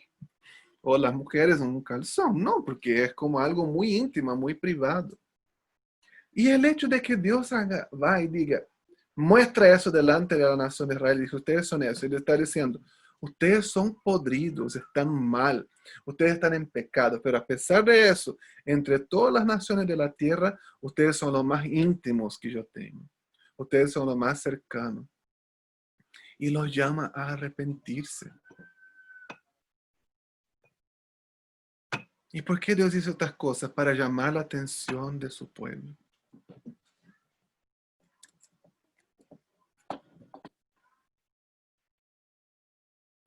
O las mujeres un calzón, no, porque es como algo muy íntimo, muy privado. Y el hecho de que Dios va y diga, muestra eso delante de la nación de Israel, y dice: ustedes son eso, y le está diciendo: ustedes son podridos, están mal, ustedes están en pecado, pero a pesar de eso, entre todas las naciones de la tierra, ustedes son los más íntimos que yo tengo, ustedes son los más cercanos. Y los llama a arrepentirse. ¿Y por qué Dios hizo estas cosas? Para llamar la atención de su pueblo.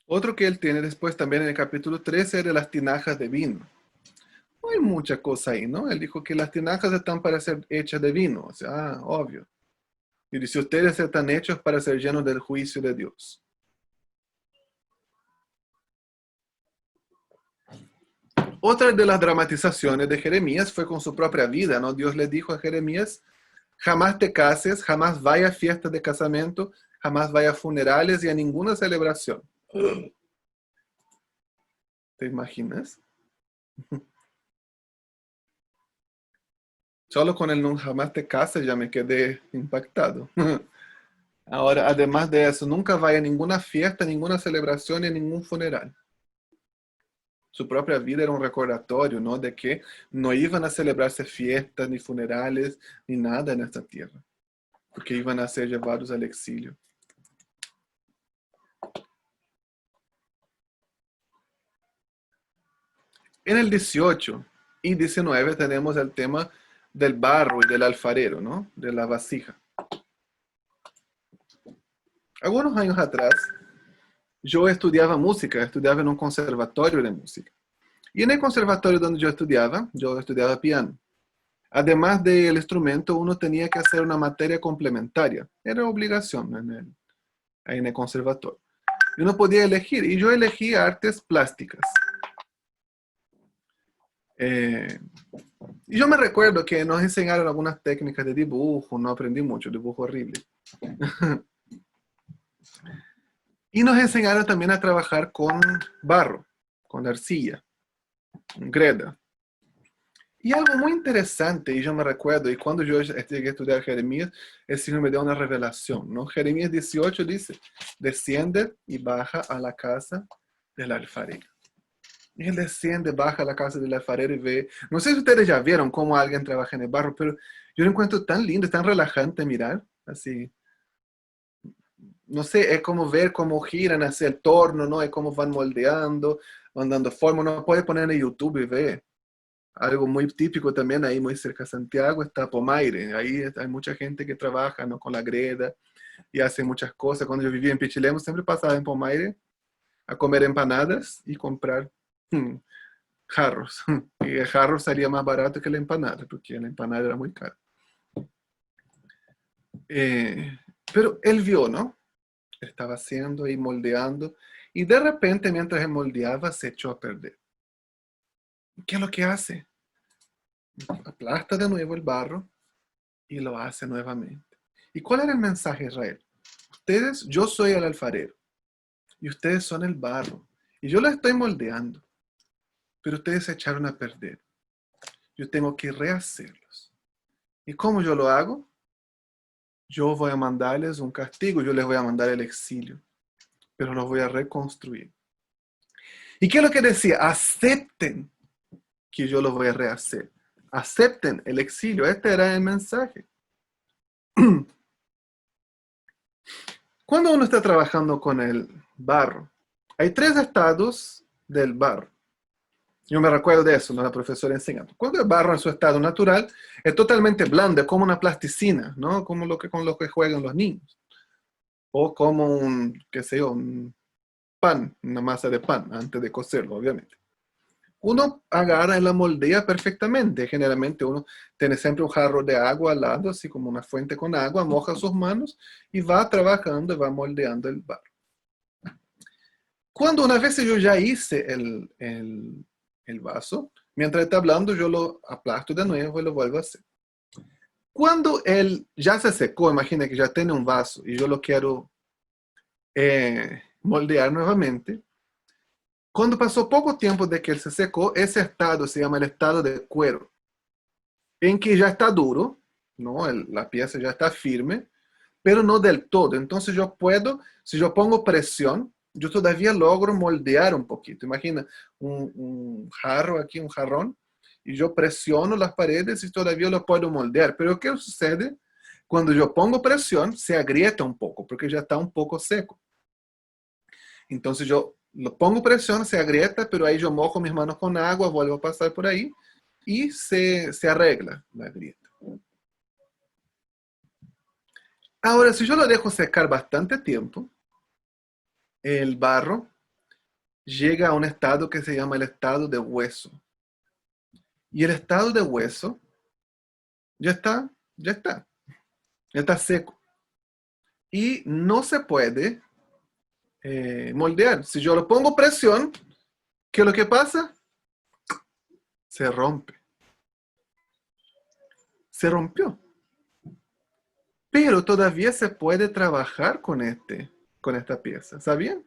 Otro que él tiene después también en el capítulo 13 es de las tinajas de vino. No hay mucha cosa ahí, ¿no? Él dijo que las tinajas están para ser hechas de vino, o sea, obvio. Y dice: ustedes están hechos para ser llenos del juicio de Dios. Otra de las dramatizaciones de Jeremías fue con su propia vida, ¿no? Dios le dijo a Jeremías: jamás te cases, jamás vaya a fiestas de casamiento, jamás vaya a funerales y a ninguna celebración. ¿Te imaginas? Solo con el no jamás te cases ya me quedé impactado. Ahora, además de eso, nunca vaya a ninguna fiesta, ninguna celebración ni ningún funeral. Su propia vida era un recordatorio, ¿no?, de que no iban a celebrarse fiestas, ni funerales, ni nada en esta tierra, porque iban a ser llevados al exilio. En el 18 y 19 tenemos el tema del barro y del alfarero, ¿no?, de la vasija. Algunos años atrás, yo estudiaba música, estudiaba en un conservatorio de música. Y en el conservatorio donde yo estudiaba piano. Además del instrumento, uno tenía que hacer una materia complementaria. Era obligación en el conservatorio. Y uno podía elegir, y yo elegí artes plásticas. Y yo me recuerdo que nos enseñaron algunas técnicas de dibujo, no aprendí mucho, dibujo horrible. Y nos enseñaron también a trabajar con barro, con arcilla, greda. Y algo muy interesante, y yo me recuerdo, y cuando yo llegué a estudiar Jeremías, el Señor me dio una revelación, ¿no? Jeremías 18 dice: desciende y baja a la casa del alfarero. Y él desciende, baja a la casa del alfarero y ve, no sé si ustedes ya vieron cómo alguien trabaja en el barro, pero yo lo encuentro tan lindo, tan relajante mirar, así. No sé, es como ver cómo giran hacia el torno, ¿no? Es como van moldeando, van dando forma. Uno puede poner en YouTube y ver. Algo muy típico también ahí muy cerca de Santiago está Pomaire. Ahí hay mucha gente que trabaja, ¿no?, con la greda y hace muchas cosas. Cuando yo vivía en Pichilemu siempre pasaba en Pomaire a comer empanadas y comprar jarros. Y el jarro salía más barato que la empanada, porque la empanada era muy cara. Pero él vio, ¿no? Estaba haciendo y moldeando, y de repente mientras él moldeaba se echó a perder. ¿Qué es lo que hace? Aplasta de nuevo el barro y lo hace nuevamente. ¿Y cuál era el mensaje, Israel? Ustedes, yo soy el alfarero y ustedes son el barro y yo lo estoy moldeando, pero ustedes se echaron a perder. Yo tengo que rehacerlos. ¿Y cómo yo lo hago? Yo voy a mandarles un castigo, yo les voy a mandar el exilio, pero los voy a reconstruir. ¿Y qué es lo que decía? Acepten que yo los voy a rehacer. Acepten el exilio. Este era el mensaje. Cuando uno está trabajando con el barro, hay 3 estados del barro. Yo me recuerdo de eso, ¿no?, la profesora enseñando. Cuando el barro en su estado natural es totalmente blando, es como una plasticina, ¿no? Como con lo que juegan los niños. O como un, qué sé yo, un pan, una masa de pan, antes de cocerlo, obviamente. Uno agarra y la moldea perfectamente. Generalmente uno tiene siempre un jarro de agua al lado, así como una fuente con agua, moja sus manos y va trabajando y va moldeando el barro. Cuando una vez yo ya hice el vaso, mientras está hablando yo lo aplasto de nuevo y lo vuelvo a hacer. Cuando él ya se secó, imagina que ya tiene un vaso y yo lo quiero moldear nuevamente. Cuando pasó poco tiempo de que él se secó, ese estado se llama el estado de cuero, en que ya está duro, ¿no? La pieza ya está firme, pero no del todo. Entonces yo puedo, si yo pongo presión, yo todavía logro moldear un poquito. Imagina un jarro aquí, un jarrón, y yo presiono las paredes y todavía lo puedo moldear. Pero ¿qué sucede? Cuando yo pongo presión, se agrieta un poco, porque ya está un poco seco. Entonces yo lo pongo presión, se agrieta, pero ahí yo mojo mis manos con agua, vuelvo a pasar por ahí y se arregla la grieta. Ahora, si yo lo dejo secar bastante tiempo, el barro llega a un estado que se llama el estado de hueso. Y el estado de hueso ya está seco. Y no se puede moldear. Si yo lo pongo presión, ¿qué es lo que pasa? Se rompe. Se rompió. Pero todavía se puede trabajar con esta pieza, ¿sabían?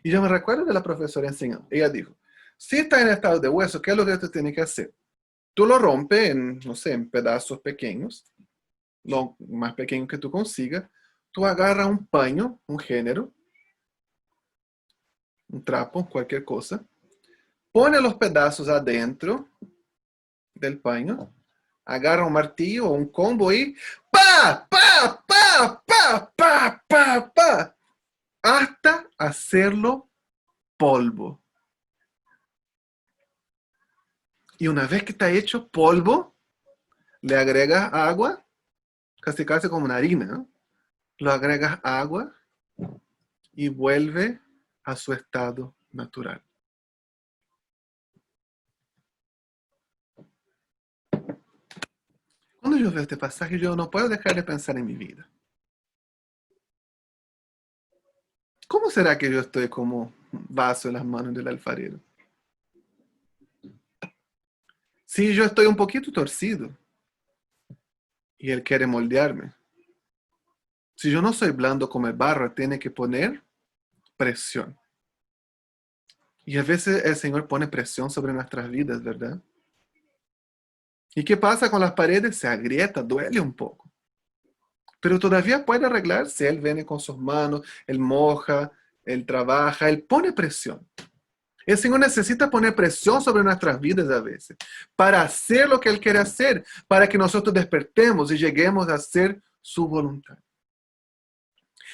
Y yo me recuerdo de la profesora enseñando. Ella dijo, si está en estado de hueso, ¿qué es lo que tú tienes que hacer? Tú lo rompes en, no sé, en pedazos pequeños, lo más pequeño que tú consigas. Tú agarras un paño, un género, un trapo, cualquier cosa. Pone los pedazos adentro del paño. Agarra un martillo o un combo y ¡pa! ¡Pa! ¡Pa! ¡Pa! ¡Pa! ¡Pa! ¡Pa! Hasta hacerlo polvo. Y una vez que está hecho polvo, le agregas agua, casi casi como una harina, ¿no? Lo agregas agua y vuelve a su estado natural. Cuando yo veo este pasaje, yo no puedo dejar de pensar en mi vida. ¿Cómo será que yo estoy como vaso en las manos del alfarero? Si yo estoy un poquito torcido y él quiere moldearme. Si yo no soy blando como el barro, tiene que poner presión. Y a veces el Señor pone presión sobre nuestras vidas, ¿verdad? ¿Y qué pasa con las paredes? Se agrieta, duele un poco. Pero todavía puede arreglarse. Él viene con sus manos, Él moja, Él trabaja, Él pone presión. El Señor necesita poner presión sobre nuestras vidas a veces, para hacer lo que Él quiere hacer, para que nosotros despertemos y lleguemos a hacer su voluntad.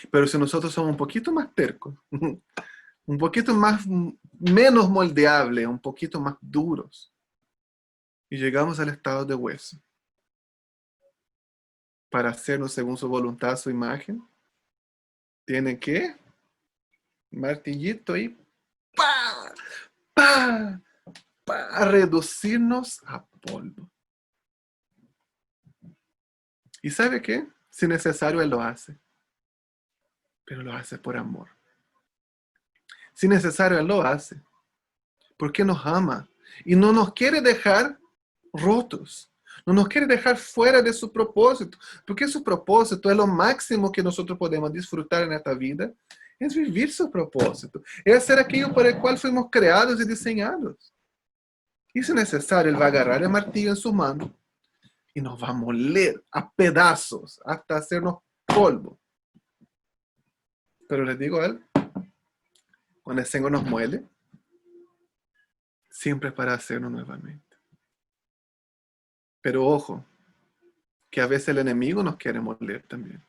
Pero si nosotros somos un poquito más tercos, un poquito menos moldeables, un poquito más duros, y llegamos al estado de hueso. Para hacernos según su voluntad, su imagen, tiene que martillito y ¡pa! ¡Pa! ¡Pa! Reducirnos a polvo. ¿Y sabe qué? Si necesario, Él lo hace. Pero lo hace por amor. Si necesario, Él lo hace. Porque nos ama. Y no nos quiere dejar rotos. No nos quiere dejar fuera de su propósito. Porque su propósito es lo máximo que nosotros podemos disfrutar en esta vida. Es vivir su propósito. Es hacer aquello para el cual fuimos creados y diseñados. Y si necesario, Él va a agarrar el martillo en su mano y nos va a moler a pedazos hasta hacernos polvo. Pero les digo a Él, cuando el Señor nos muele, siempre es para hacernos nuevamente. Pero ojo, que a veces el enemigo nos quiere moler también.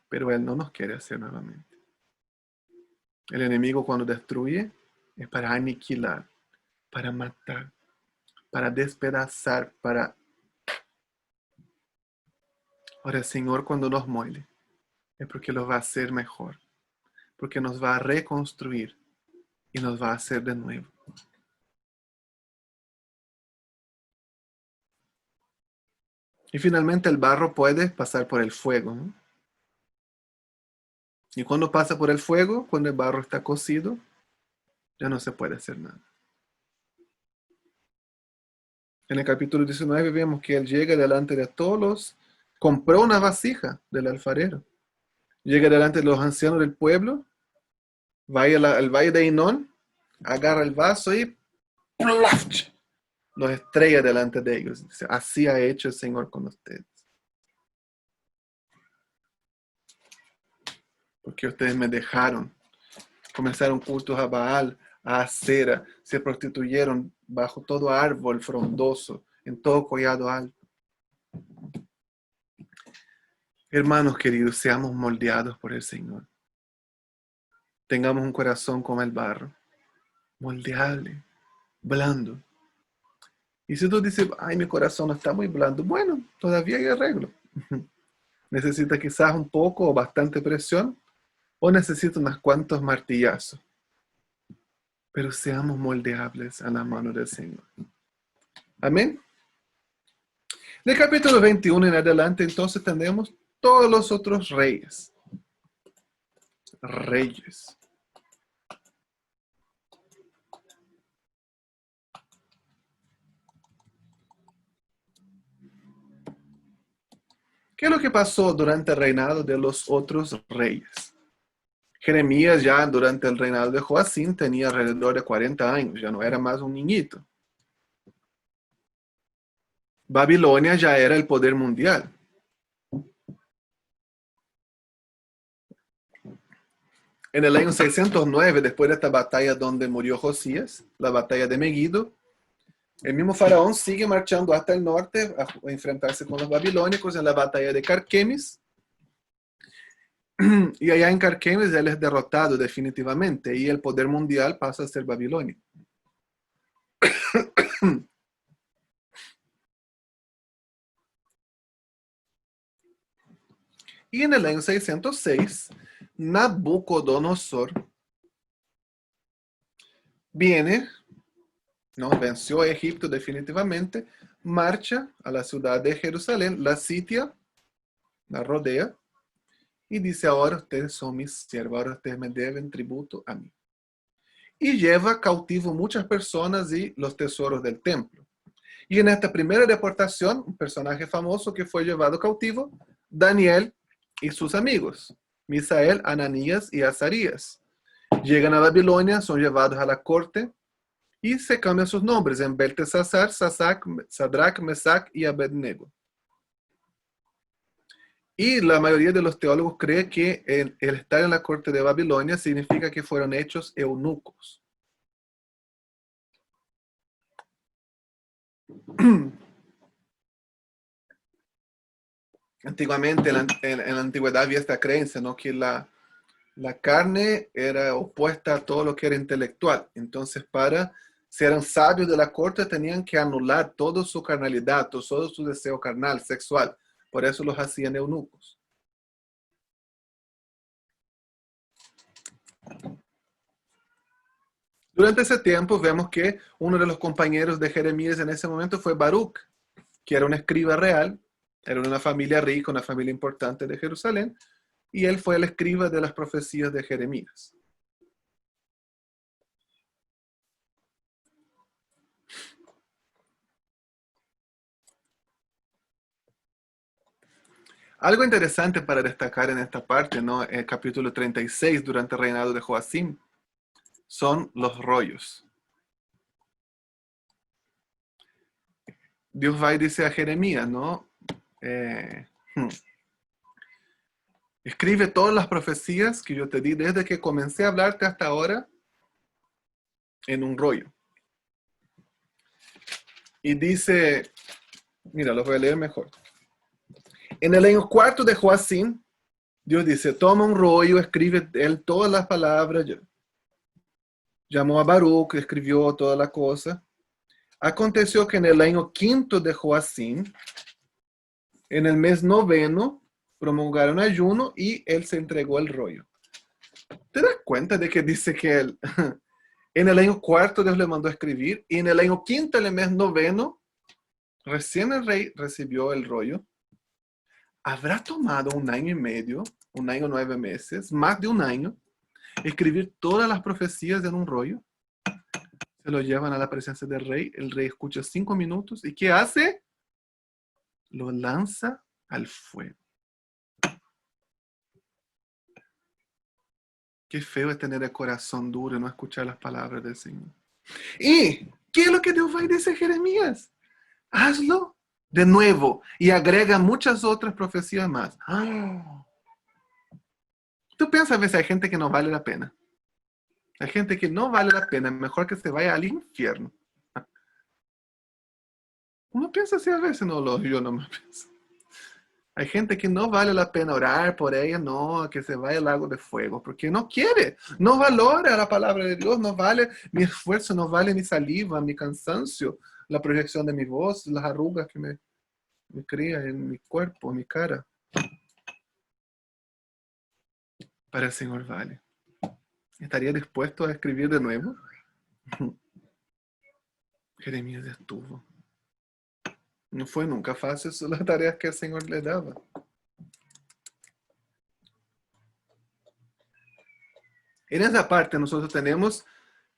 Pero Él no nos quiere hacer nuevamente. El enemigo cuando destruye es para aniquilar, para matar, para despedazar, para... Ahora el Señor cuando nos muele es porque lo va a hacer mejor, porque nos va a reconstruir y nos va a hacer de nuevo. Y finalmente el barro puede pasar por el fuego, ¿no? Y cuando pasa por el fuego, cuando el barro está cocido, ya no se puede hacer nada. En el capítulo 19 vemos que él llega delante de todos, compró una vasija del alfarero. Llega delante de los ancianos del pueblo, va al valle de Hinón, agarra el vaso y ¡plaf! Los estrella delante de ellos. Dice, así ha hecho el Señor con ustedes. Porque ustedes me dejaron. Comenzaron cultos a Baal, a Acera, se prostituyeron bajo todo árbol frondoso, en todo collado alto. Hermanos queridos, seamos moldeados por el Señor. Tengamos un corazón como el barro, moldeable, blando. Y si tú dices, ay, mi corazón no está muy blando, bueno, todavía hay arreglo. Necesita quizás un poco o bastante presión, o necesita unos cuantos martillazos. Pero seamos moldeables a la mano del Señor. Amén. Del capítulo 21 en adelante, entonces tenemos todos los otros reyes. Reyes. ¿Qué es lo que pasó durante el reinado de los otros reyes? Jeremías ya durante el reinado de Joacim tenía alrededor de 40 años, ya no era más un niñito. Babilonia ya era el poder mundial. En el año 609, después de esta batalla donde murió Josías, la batalla de Megiddo, el mismo faraón sigue marchando hasta el norte a enfrentarse con los babilónicos en la batalla de Carquemis. Y allá en Carquemis él es derrotado definitivamente y el poder mundial pasa a ser Babilonia. Y en el año 606, Nabucodonosor viene, ¿no? Venció a Egipto definitivamente, marcha a la ciudad de Jerusalén, la sitia, la rodea, y dice, ahora ustedes son mis siervos, ahora ustedes me deben tributo a mí. Y lleva cautivo muchas personas y los tesoros del templo. Y en esta primera deportación, un personaje famoso que fue llevado cautivo, Daniel y sus amigos, Misael, Ananías y Azarías. Llegan a Babilonia, son llevados a la corte y se cambian sus nombres en Beltesazar, Sadrach, Mesach y Abednego. Y la mayoría de los teólogos cree que el estar en la corte de Babilonia significa que fueron hechos eunucos. Antiguamente, en la antigüedad había esta creencia, ¿no? Que la carne era opuesta a todo lo que era intelectual. Entonces, para si eran sabios de la corte, tenían que anular toda su carnalidad, todo su deseo carnal, sexual. Por eso los hacían eunucos. Durante ese tiempo vemos que uno de los compañeros de Jeremías en ese momento fue Baruch, que era un escriba real, era una familia rica, una familia importante de Jerusalén, y él fue el escriba de las profecías de Jeremías. Algo interesante para destacar en esta parte, ¿no? En el capítulo 36, durante el reinado de Joacim, son los rollos. Dios va y dice a Jeremías, ¿no? Escribe todas las profecías que yo te di desde que comencé a hablarte hasta ahora en un rollo. Y dice, mira, lo voy a leer mejor. En el año 4 de Joacim, Dios dice, toma un rollo, escribe él todas las palabras. Llamó a Baruch, escribió toda la cosa. Aconteció que en el año 5 de Joacim, en el mes 9, promulgaron ayuno y él se entregó el rollo. ¿Te das cuenta de que dice que él, en el año 4 Dios le mandó a escribir y en el año 5, en el mes 9, recién el rey recibió el rollo? ¿Habrá tomado 1 año y medio, 1 año 9 meses, más de 1 año, escribir todas las profecías en un rollo? Se lo llevan a la presencia del rey, el rey escucha 5 minutos y ¿qué hace? Lo lanza al fuego. Qué feo es tener el corazón duro y no escuchar las palabras del Señor. ¿Y qué es lo que Dios va y dice a Jeremías? Hazlo de nuevo y agrega muchas otras profecías más. Tú piensas a veces hay gente que no vale la pena. Hay gente que no vale la pena, mejor que se vaya al infierno. Uno piensa así a veces, yo no me pienso. Hay gente que no vale la pena orar por ella, no, que se vaya al lago de fuego, porque no quiere, no valora la palabra de Dios, no vale mi esfuerzo, no vale mi saliva, mi cansancio, la proyección de mi voz, las arrugas que me cría en mi cuerpo, en mi cara. Para el Señor vale. ¿Estaría dispuesto a escribir de nuevo? Jeremías estuvo. No fue nunca fácil las tareas que el Señor le daba. En esa parte nosotros tenemos,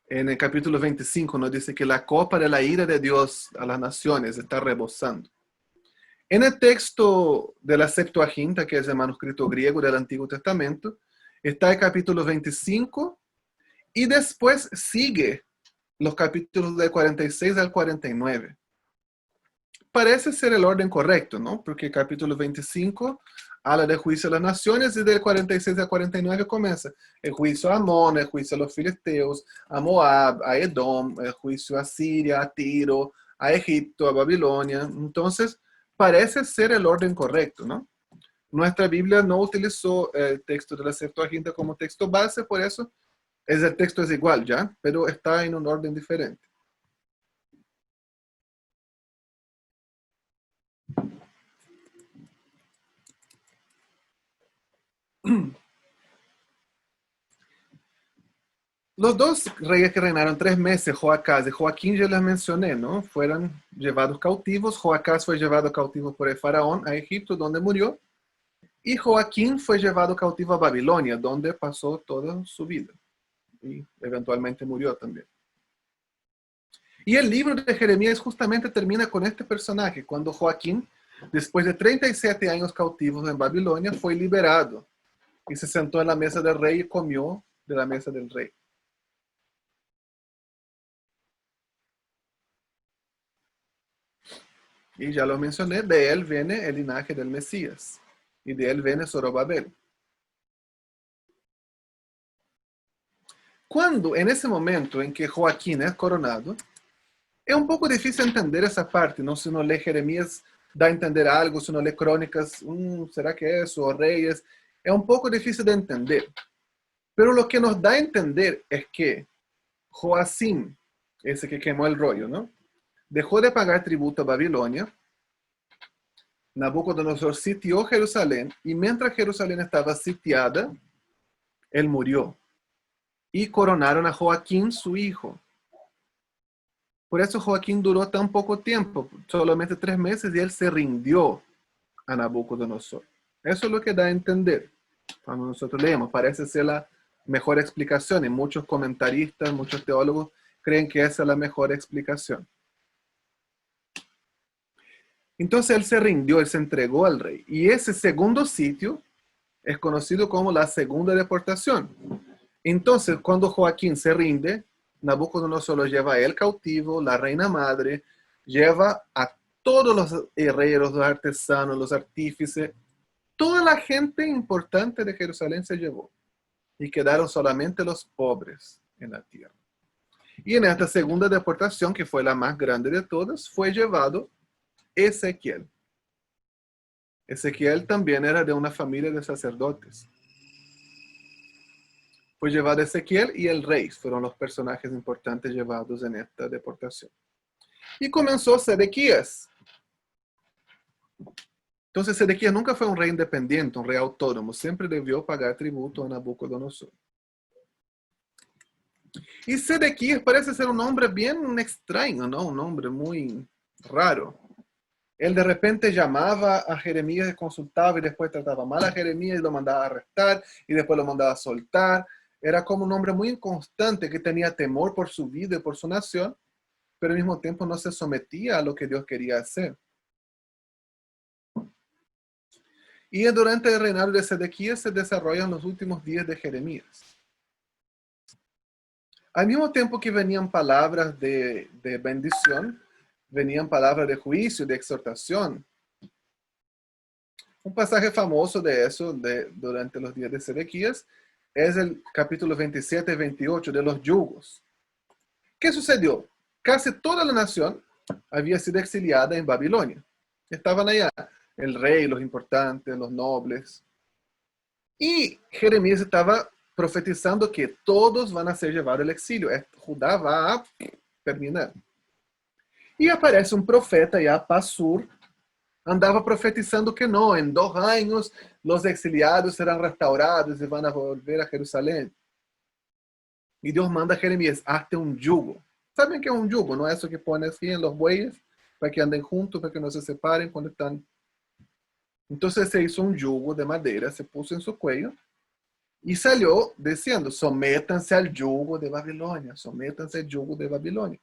en el capítulo 25, nos dice que la copa de la ira de Dios a las naciones está rebosando. En el texto de la Septuaginta, que es el manuscrito griego del Antiguo Testamento, está el capítulo 25 y después sigue los capítulos del 46 al 49. Parece ser el orden correcto, ¿no? Porque el capítulo 25 habla del juicio a las naciones y del 46 al 49 comienza el juicio a Amón, el juicio a los filisteos, a Moab, a Edom, el juicio a Siria, a Tiro, a Egipto, a Babilonia. Entonces, parece ser el orden correcto, ¿no? Nuestra Biblia no utilizó el texto de la Septuaginta como texto base, por eso el texto es igual, ¿ya? Pero está en un orden diferente. Los dos reyes que reinaron 3 meses, Joacás y Joaquín, ya les mencioné, ¿no? Fueron llevados cautivos. Joacás fue llevado cautivo por el faraón a Egipto, donde murió. Y Joaquín fue llevado cautivo a Babilonia, donde pasó toda su vida. Y eventualmente murió también. Y el libro de Jeremías justamente termina con este personaje, cuando Joaquín, después de 37 años cautivos en Babilonia, fue liberado. Y se sentó en la mesa del rey y comió de la mesa del rey. Y ya lo mencioné, de él viene el linaje del Mesías. Y de él viene Zorobabel. Cuando, en ese momento en que Joaquín es coronado, es un poco difícil entender esa parte, ¿no? Si uno lee Jeremías, da a entender algo, si uno lee Crónicas, ¿será que eso? O Reyes, es un poco difícil de entender. Pero lo que nos da a entender es que Joacim ese que quemó el rollo, ¿no? Dejó de pagar tributo a Babilonia. Nabucodonosor sitió Jerusalén y mientras Jerusalén estaba sitiada, él murió. Y coronaron a Joaquín, su hijo. Por eso Joaquín duró tan poco tiempo, solamente 3 meses, y él se rindió a Nabucodonosor. Eso es lo que da a entender. Cuando nosotros leemos, parece ser la mejor explicación, y muchos comentaristas, muchos teólogos creen que esa es la mejor explicación. Entonces él se rindió, él se entregó al rey. Y ese segundo sitio es conocido como la segunda deportación. Entonces, cuando Joaquín se rinde, Nabucodonosor lo lleva a él cautivo, la reina madre, lleva a todos los herreros, los artesanos, los artífices, toda la gente importante de Jerusalén se llevó. Y quedaron solamente los pobres en la tierra. Y en esta segunda deportación, que fue la más grande de todas, fue llevado Ezequiel. Ezequiel también era de una familia de sacerdotes. Fue llevado Ezequiel y el rey, fueron los personajes importantes llevados en esta deportación. Y comenzó Sedequías. Entonces Sedequías nunca fue un rey independiente, un rey autónomo, siempre debió pagar tributo a Nabucodonosor. Y Sedequías parece ser un hombre bien extraño, ¿no? Un hombre muy raro. Él de repente llamaba a Jeremías y consultaba y después trataba mal a Jeremías y lo mandaba a arrestar y después lo mandaba a soltar. Era como un hombre muy inconstante que tenía temor por su vida y por su nación, pero al mismo tiempo no se sometía a lo que Dios quería hacer. Y durante el reinado de Sedequías se desarrollan los últimos días de Jeremías. Al mismo tiempo que venían palabras de bendición, venían palabras de juicio, de exhortación. Un pasaje famoso de eso durante los días de Sedequías es el capítulo 27 y 28 de los yugos. ¿Qué sucedió? Casi toda la nación había sido exiliada en Babilonia. Estaban allá el rey, los importantes, los nobles. Y Jeremías estaba profetizando que todos van a ser llevados al exilio. Judá va a terminar. Y aparece un profeta ya, Pasur, andava profetizando que não, em 2 anos os exiliados serão restaurados e vão a volver a Jerusalém. E Deus manda a Jeremias, hazte um jugo. Sabem que é um jugo? Não é isso que põe assim em los bueyes, para que andem juntos, para que não se separem quando estão. Então se hizo um jugo de madeira, se puso em seu cuello e saiu dizendo, sométanse al jugo de Babilônia, sométanse al jugo de Babilônia.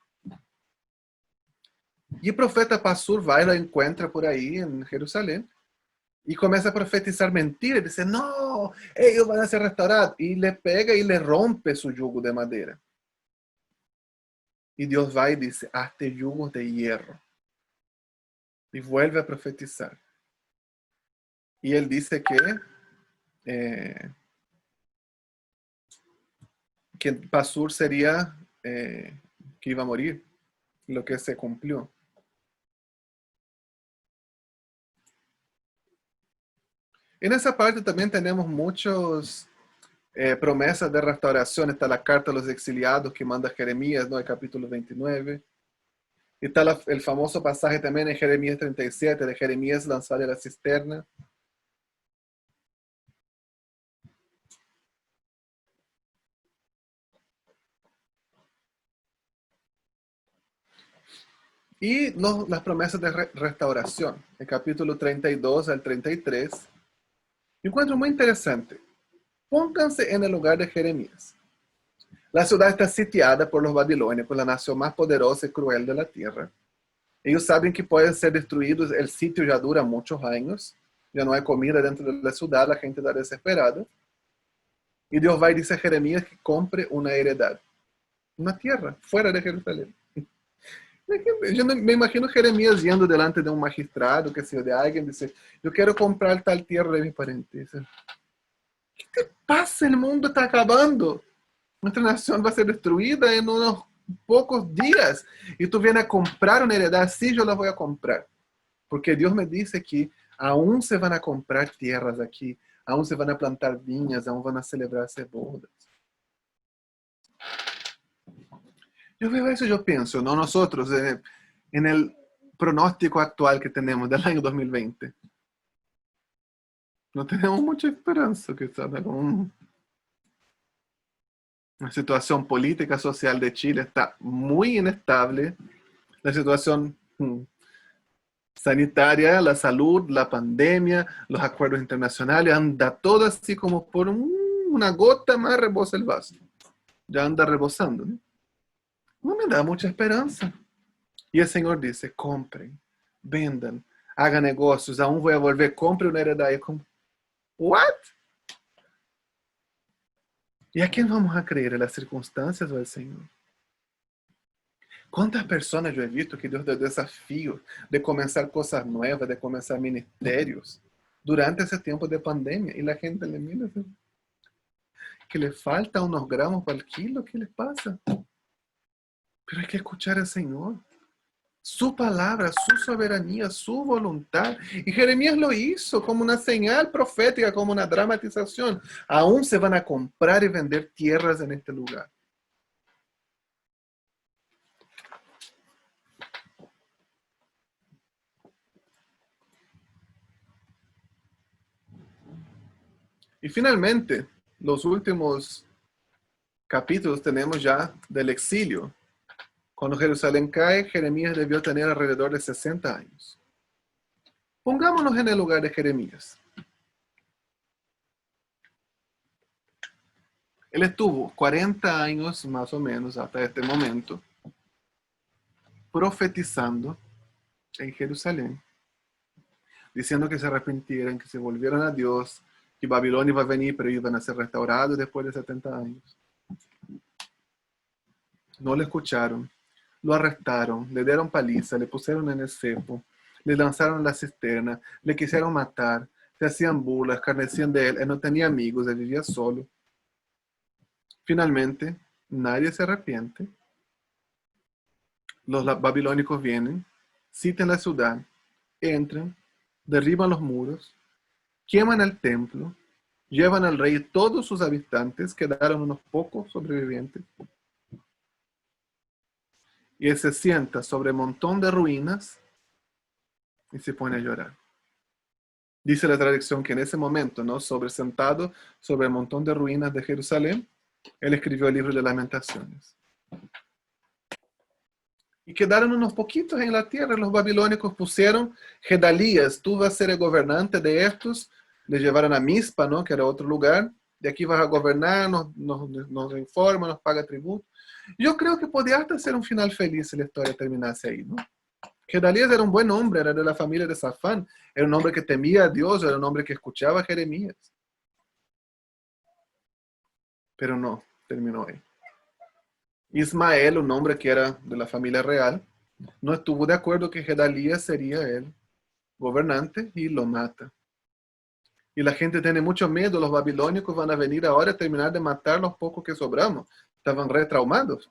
E o profeta Passur vai, lo encontra por aí em Jerusalém e começa a profetizar mentiras, diz, não, eles vão ser restaurados. E le pega e le rompe su jugo de madeira. E Deus vai e diz, hazte jugos de hierro. E vuelve a profetizar. E ele diz que Passur seria que iba a morir, lo que se cumplió. En esa parte también tenemos muchas promesas de restauración. Está la carta a los exiliados que manda Jeremías, ¿no? El capítulo 29. Está el famoso pasaje también en Jeremías 37, de Jeremías lanzado de la cisterna. Y las promesas de restauración, el capítulo 32 al 33. Encuentro muy interesante. Pónganse en el lugar de Jeremías. La ciudad está sitiada por los babilónicos, la nación más poderosa y cruel de la tierra. Ellos saben que pueden ser destruidos, el sitio ya dura muchos años, ya no hay comida dentro de la ciudad, la gente está desesperada. Y Dios va y dice a Jeremías que compre una heredad, una tierra fuera de Jerusalén. Yo me imagino Jeremías yendo delante de un magistrado, que sea de alguien, dice, yo quiero comprar tal tierra de mis parentes. ¿Qué te pasa? El mundo está acabando. Nuestra nación va a ser destruida en unos pocos días. Y tú vienes a comprar una heredad. Sí, yo la voy a comprar. Porque Dios me dice que aún se van a comprar tierras aquí. Aún se van a plantar viñas. Aún van a celebrarse bodas. Yo veo eso y yo pienso, ¿no? Nosotros, en el pronóstico actual que tenemos del año 2020, no tenemos mucha esperanza, quizás, la situación política, social de Chile está muy inestable. La situación sanitaria, la salud, la pandemia, los acuerdos internacionales, anda todo así como por una gota más rebosa el vaso. Ya anda rebosando, ¿no? No me da mucha esperanza. Y el Señor dice, compren, vendan, hagan negocios, aún voy a volver, compre una heredad. Y es como, ¿what? ¿Y a quién vamos a creer? ¿En las circunstancias o al Señor? ¿Cuántas personas yo he visto que Dios dio desafíos de comenzar cosas nuevas, de comenzar ministerios durante ese tiempo de pandemia? Y la gente le mira así, que le falta unos gramos para el kilo, ¿qué les pasa? Pero hay que escuchar al Señor. Su palabra, su soberanía, su voluntad. Y Jeremías lo hizo como una señal profética, como una dramatización. Aún se van a comprar y vender tierras en este lugar. Y finalmente, los últimos capítulos tenemos ya del exilio. Cuando Jerusalén cae, Jeremías debió tener alrededor de 60 años. Pongámonos en el lugar de Jeremías. Él estuvo 40 años más o menos hasta este momento profetizando en Jerusalén, diciendo que se arrepintieran, que se volvieran a Dios, que Babilonia iba a venir, pero iban a ser restaurados después de 70 años. No le escucharon, lo arrestaron, le dieron paliza, le pusieron en el cepo, le lanzaron a la cisterna, le quisieron matar, se hacían burlas, escarnecían de él, él no tenía amigos, él vivía solo. Finalmente, nadie se arrepiente. Los babilónicos vienen, citan la ciudad, entran, derriban los muros, queman el templo, llevan al rey todos sus habitantes, quedaron unos pocos sobrevivientes, y él se sienta sobre un montón de ruinas y se pone a llorar. Dice la tradición que en ese momento, ¿no? Sentado sobre el montón de ruinas de Jerusalén, él escribió el libro de Lamentaciones. Y quedaron unos poquitos en la tierra. Los babilónicos pusieron, Gedalías, tú vas a ser el gobernante de estos. Le llevaron a Mizpa, ¿no? Que era otro lugar. De aquí vas a gobernar, nos informa, nos paga tributo. Yo creo que podía hasta ser un final feliz si la historia terminase ahí, ¿no? Gedalías era un buen hombre, era de la familia de Safán, era un hombre que temía a Dios, era un hombre que escuchaba a Jeremías. Pero no, terminó ahí. Ismael, un hombre que era de la familia real, no estuvo de acuerdo que Gedalías sería el gobernante y lo mata. Y la gente tiene mucho miedo, los babilónicos van a venir ahora a terminar de matar los pocos que sobramos. Estaban retraumados.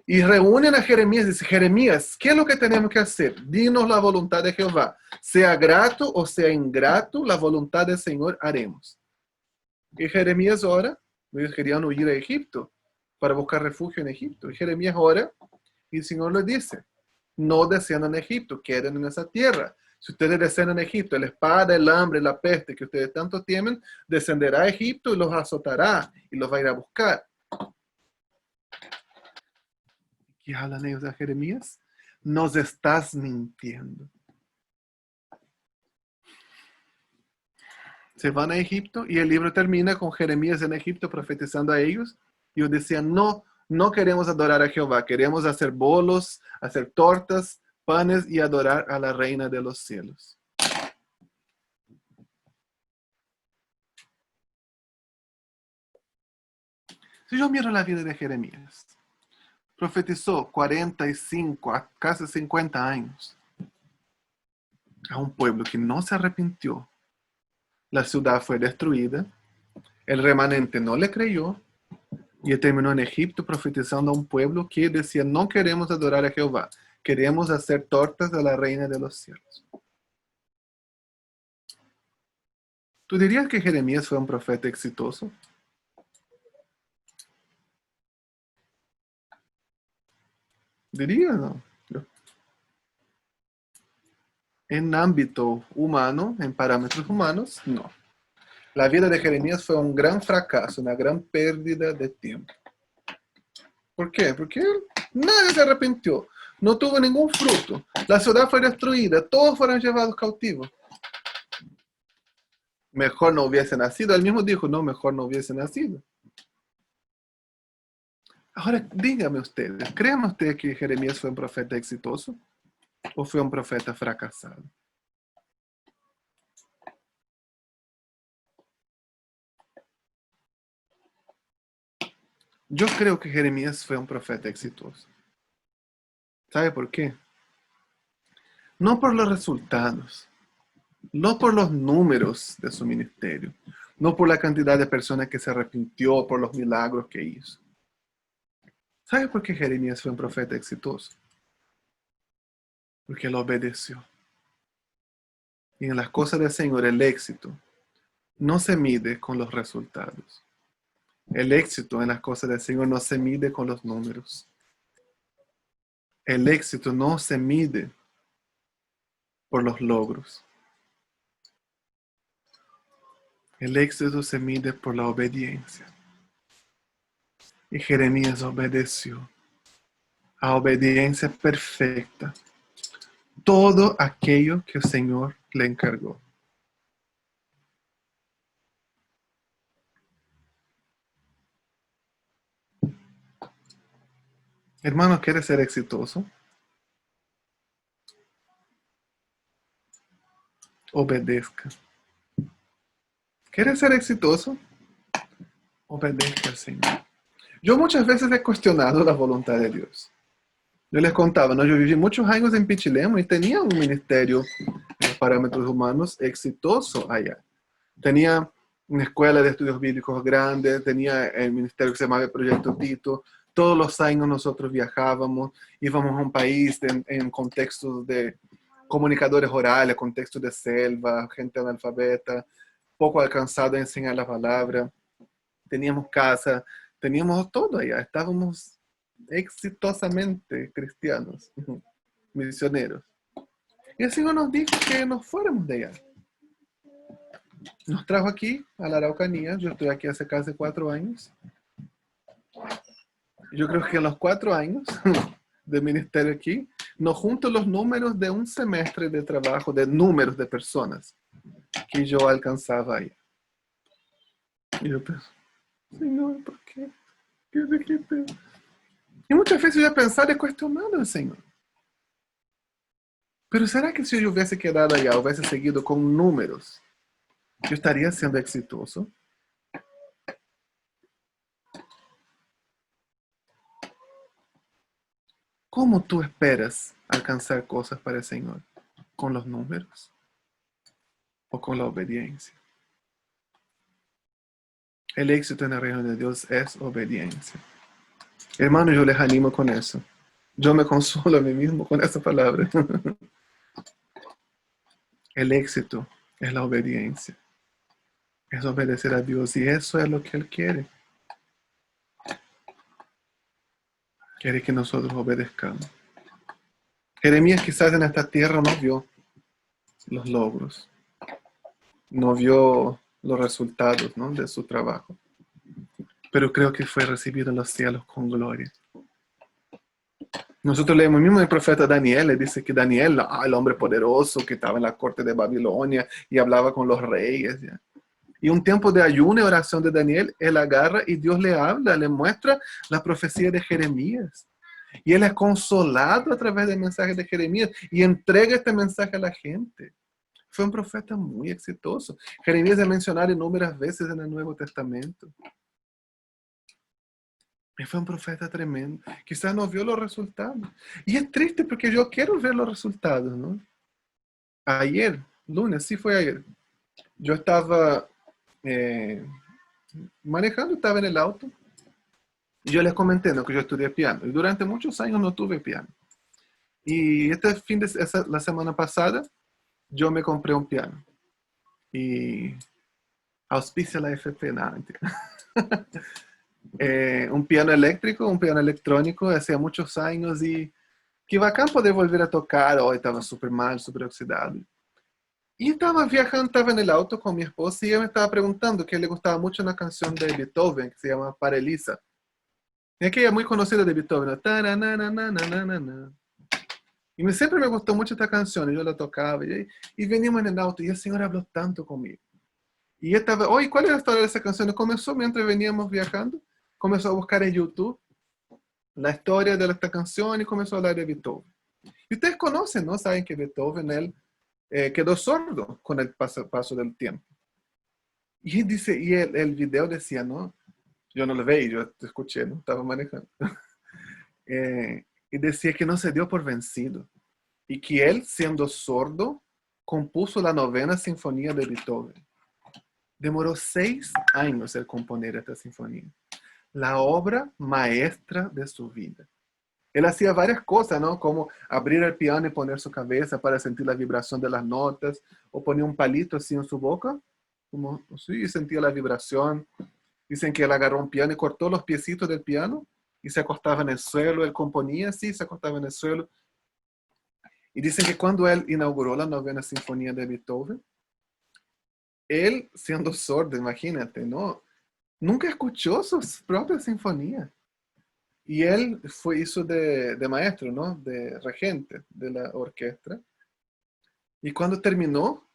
Y reúnen a Jeremías y dicen, Jeremías, ¿qué es lo que tenemos que hacer? Dinos la voluntad de Jehová. Sea grato o sea ingrato, la voluntad del Señor haremos. Y Jeremías ora, ellos querían huir a Egipto para buscar refugio en Egipto. Y Jeremías ora y el Señor les dice, no desciendan a Egipto, queden en esa tierra. Si ustedes descienden a Egipto, la espada, el hambre, la peste que ustedes tanto temen, descenderá a Egipto y los azotará y los va a ir a buscar. ¿Qué hablan ellos a Jeremías? Nos estás mintiendo. Se van a Egipto y el libro termina con Jeremías en Egipto profetizando a ellos. Y ellos decían, no, no queremos adorar a Jehová, queremos hacer bolos, hacer tortas, panes y adorar a la reina de los cielos. Si yo miro la vida de Jeremías, profetizó 45, casi 50 años a un pueblo que no se arrepintió. La ciudad fue destruida, el remanente no le creyó y terminó en Egipto profetizando a un pueblo que decía, no queremos adorar a Jehová, queremos hacer tortas a la reina de los cielos. ¿Tú dirías que Jeremías fue un profeta exitoso? Diría, ¿no? En ámbito humano, en parámetros humanos, no. La vida de Jeremías fue un gran fracaso, una gran pérdida de tiempo. ¿Por qué? Porque nadie se arrepintió, no tuvo ningún fruto. La ciudad fue destruida, todos fueron llevados cautivos. Mejor no hubiese nacido. Él mismo dijo, no, mejor no hubiese nacido. Ahora, dígame ustedes, ¿creen ustedes que Jeremías fue un profeta exitoso o fue un profeta fracasado? Yo creo que Jeremías fue un profeta exitoso. ¿Sabe por qué? No por los resultados, no por los números de su ministerio, no por la cantidad de personas que se arrepintió, por los milagros que hizo. ¿Sabe por qué Jeremías fue un profeta exitoso? Porque él obedeció. Y en las cosas del Señor, el éxito no se mide con los resultados. El éxito en las cosas del Señor no se mide con los números. El éxito no se mide por los logros. El éxito se mide por la obediencia. Y Jeremías obedeció a obediencia perfecta todo aquello que el Señor le encargó. Hermano, ¿quiere ser exitoso? Obedezca. ¿Quiere ser exitoso? Obedezca al Señor. Yo muchas veces he cuestionado la voluntad de Dios. Yo les contaba, ¿no? Yo viví muchos años en Pichilemu y tenía un ministerio en parámetros humanos exitoso allá. Tenía una escuela de estudios bíblicos grande, tenía el ministerio que se llamaba el Proyecto Tito. Todos los años nosotros viajábamos, íbamos a un país en contextos de comunicadores orales, contextos de selva, gente analfabeta, poco alcanzada a enseñar la palabra. Teníamos casa, teníamos todo allá, estábamos exitosamente cristianos, misioneros. Y el Señor nos dijo que nos fuéramos de allá. Nos trajo aquí a la Araucanía. Yo estoy aquí hace casi 4 años. Yo creo que en los 4 años de ministerio aquí, no junto los números de un semestre de trabajo, de números de personas que yo alcanzaba ahí. Y yo pienso, Señor, ¿por qué? ¿Qué dijiste? Y muchas veces yo he pensado y cuestionado al Señor. Pero ¿será que si yo hubiese quedado allá, hubiese seguido con números, yo estaría siendo exitoso? ¿Cómo tú esperas alcanzar cosas para el Señor? ¿Con los números? ¿O con la obediencia? El éxito en el reino de Dios es obediencia. Hermano, yo les animo con eso. Yo me consuelo a mí mismo con esa palabra. El éxito es la obediencia. Es obedecer a Dios y eso es lo que Él quiere. Quiere que nosotros obedezcamos. Jeremías quizás en esta tierra no vio los logros, no vio los resultados, ¿no?, de su trabajo, pero creo que fue recibido en los cielos con gloria. Nosotros leemos mismo el profeta Daniel, le dice que Daniel, el hombre poderoso que estaba en la corte de Babilonia y hablaba con los reyes. ¿Ya? Y un tiempo de ayuno y oración de Daniel, él agarra y Dios le habla, le muestra la profecía de Jeremías. Y él es consolado a través del mensaje de Jeremías y entrega este mensaje a la gente. Fue un profeta muy exitoso. Jeremías es mencionado innumerables veces en el Nuevo Testamento. Y fue un profeta tremendo. Quizás no vio los resultados. Y es triste porque yo quiero ver los resultados, ¿no? Ayer, lunes, sí fue ayer. Yo estaba manejando, estaba en el auto. Y yo les comenté, ¿no?, que yo estudié piano. Y durante muchos años no tuve piano. Y la semana pasada, yo me compré un piano. Y auspicia la FP, nada, mentira. Un piano eléctrico, un piano electrónico, hacía muchos años y qué bacán poder volver a tocar. Hoy estaba súper mal, súper oxidado. Y estaba viajando, estaba en el auto con mi esposa y ella me estaba preguntando que le gustaba mucho una canción de Beethoven que se llama Para Elisa. Es que ella es muy conocida de Beethoven, ¿no? Taranananananana. Y siempre me gustó mucho esta canción y yo la tocaba y veníamos en el auto y el Señor habló tanto conmigo. Y esta vez, oye, ¿cuál es la historia de esa canción? Comenzó mientras veníamos viajando, comenzó a buscar en YouTube la historia de esta canción y comenzó a hablar de Beethoven. Y ustedes conocen, ¿no? Saben que Beethoven, él quedó sordo con el paso del tiempo. Y dice, y el video decía, ¿no? Yo no lo veía, yo te escuché, ¿no? Estaba manejando. Y decía que no se dio por vencido. Y que él, siendo sordo, compuso la novena sinfonía de Beethoven. Demoró 6 años el componer esta sinfonía. La obra maestra de su vida. Él hacía varias cosas, ¿no? Como abrir el piano y poner su cabeza para sentir la vibración de las notas, o ponía un palito así en su boca, como así, y sentía la vibración. Dicen que él agarró un piano y cortó los piecitos del piano y se acostaba en el suelo. Él componía así, se acostaba en el suelo. Y dicen que cuando él inauguró la novena sinfonía de Beethoven, él, siendo sordo, imagínate, ¿no? Nunca escuchó sus propias sinfonías. Y él hizo de maestro, ¿no? De regente de la orquesta. Y cuando terminó,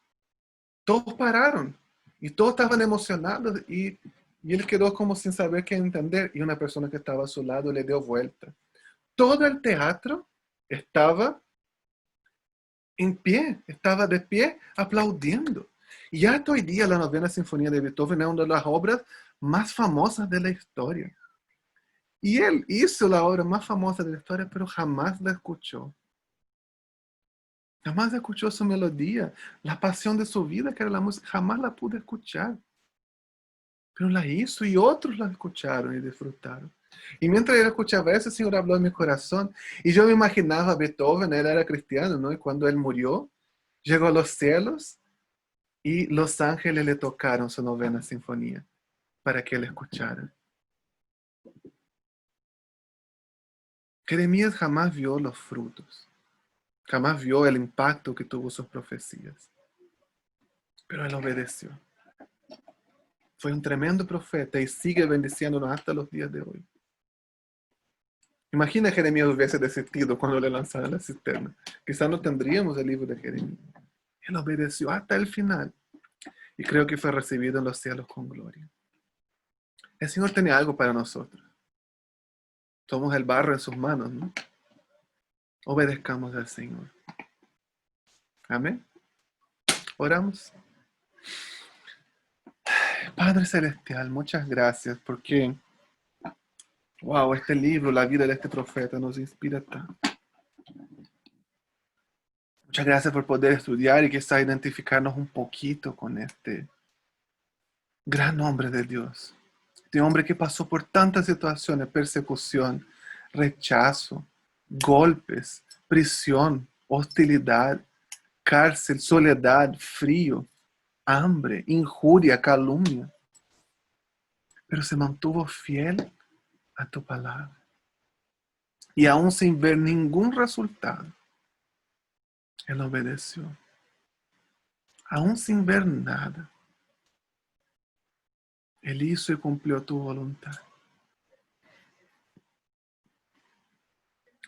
todos pararon. Y todos estaban emocionados. Y él quedó como sin saber qué entender. Y una persona que estaba a su lado le dio vuelta. Todo el teatro estaba en pie, estaba de pie aplaudiendo. Y hasta hoy día la novena sinfonía de Beethoven es una de las obras más famosas de la historia. Y él hizo la obra más famosa de la historia, pero jamás la escuchó. Jamás escuchó su melodía, la pasión de su vida, que era la música, jamás la pude escuchar. Pero la hizo y otros la escucharon y disfrutaron. Y mientras yo escuchaba eso, el Señor habló en mi corazón. Y yo me imaginaba a Beethoven, él era cristiano, ¿no? Y cuando él murió, llegó a los cielos y los ángeles le tocaron su novena sinfonía para que él escuchara. Jeremías jamás vio los frutos, jamás vio el impacto que tuvo sus profecías, pero él obedeció. Fue un tremendo profeta y sigue bendiciéndonos hasta los días de hoy. Imagina Jeremías hubiese desistido cuando le lanzaron la cisterna. Quizás no tendríamos el libro de Jeremías. Él obedeció hasta el final y creo que fue recibido en los cielos con gloria. El Señor tenía algo para nosotros. Somos el barro en sus manos, ¿no? Obedezcamos al Señor. Amén. Oramos. Padre Celestial, muchas gracias porque, wow, este libro, la vida de este profeta nos inspira tanto. Muchas gracias por poder estudiar y quizá identificarnos un poquito con este gran hombre de Dios. Este hombre que pasó por tantas situaciones, persecución, rechazo, golpes, prisión, hostilidad, cárcel, soledad, frío, hambre, injuria, calumnia. Pero se mantuvo fiel a tu palabra. Y aún sin ver ningún resultado, él obedeció. Aún sin ver nada, él hizo y cumplió tu voluntad.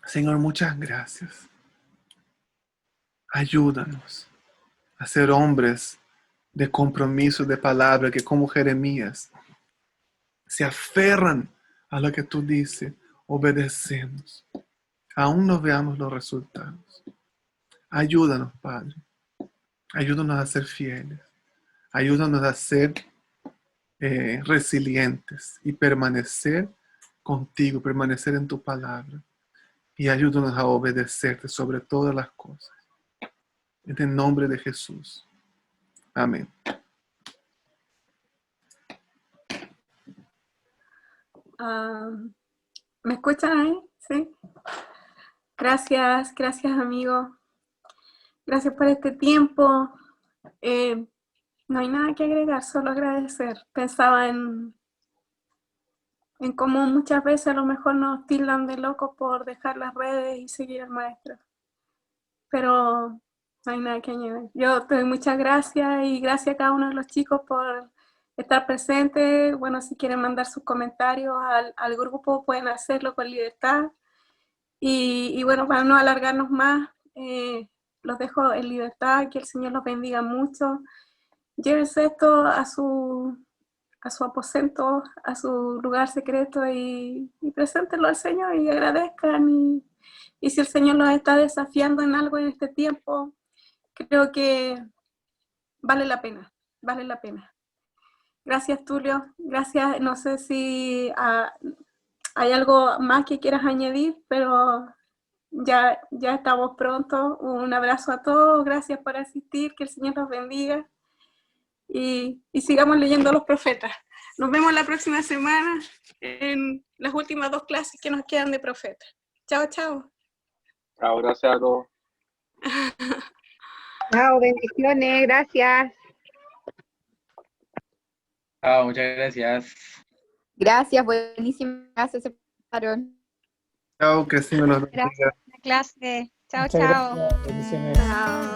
Señor, muchas gracias. Ayúdanos a ser hombres de compromiso, de palabra, que como Jeremías se aferran a lo que tú dices, obedecemos. Aún no veamos los resultados. Ayúdanos, Padre. Ayúdanos a ser fieles. Ayúdanos a ser resilientes y permanecer contigo, permanecer en tu palabra. Y ayúdanos a obedecerte sobre todas las cosas. En el nombre de Jesús. Amén. ¿Me escuchan ahí? Sí. Gracias, gracias amigo. Gracias por este tiempo. No hay nada que agregar, solo agradecer. Pensaba en en cómo muchas veces a lo mejor nos tildan de locos por dejar las redes y seguir al maestro. Pero no hay nada que añadir. Yo te doy muchas gracias y gracias a cada uno de los chicos por estar presentes. Bueno, si quieren mandar sus comentarios al grupo, pueden hacerlo con libertad. Y bueno, para no alargarnos más, los dejo en libertad, que el Señor los bendiga mucho. Llévense esto a su aposento, a su lugar secreto y preséntenlo al Señor y agradezcan. Y si el Señor los está desafiando en algo en este tiempo, creo que vale la pena, vale la pena. Gracias, Tulio. Gracias. No sé si hay algo más que quieras añadir, pero ya estamos pronto. Un abrazo a todos. Gracias por asistir. Que el Señor los bendiga. Y sigamos leyendo a los profetas. Nos vemos la próxima semana en las últimas 2 clases que nos quedan de profetas. Chao, chao. Chao, gracias a todos. Chao, bendiciones, gracias. Chao, muchas gracias. Gracias, buenísimas clases se pasaron. Chao, que el Señor nos bendiga. Gracias por la clase. Chao, Muchas chao. gracias. Bendiciones. Chao.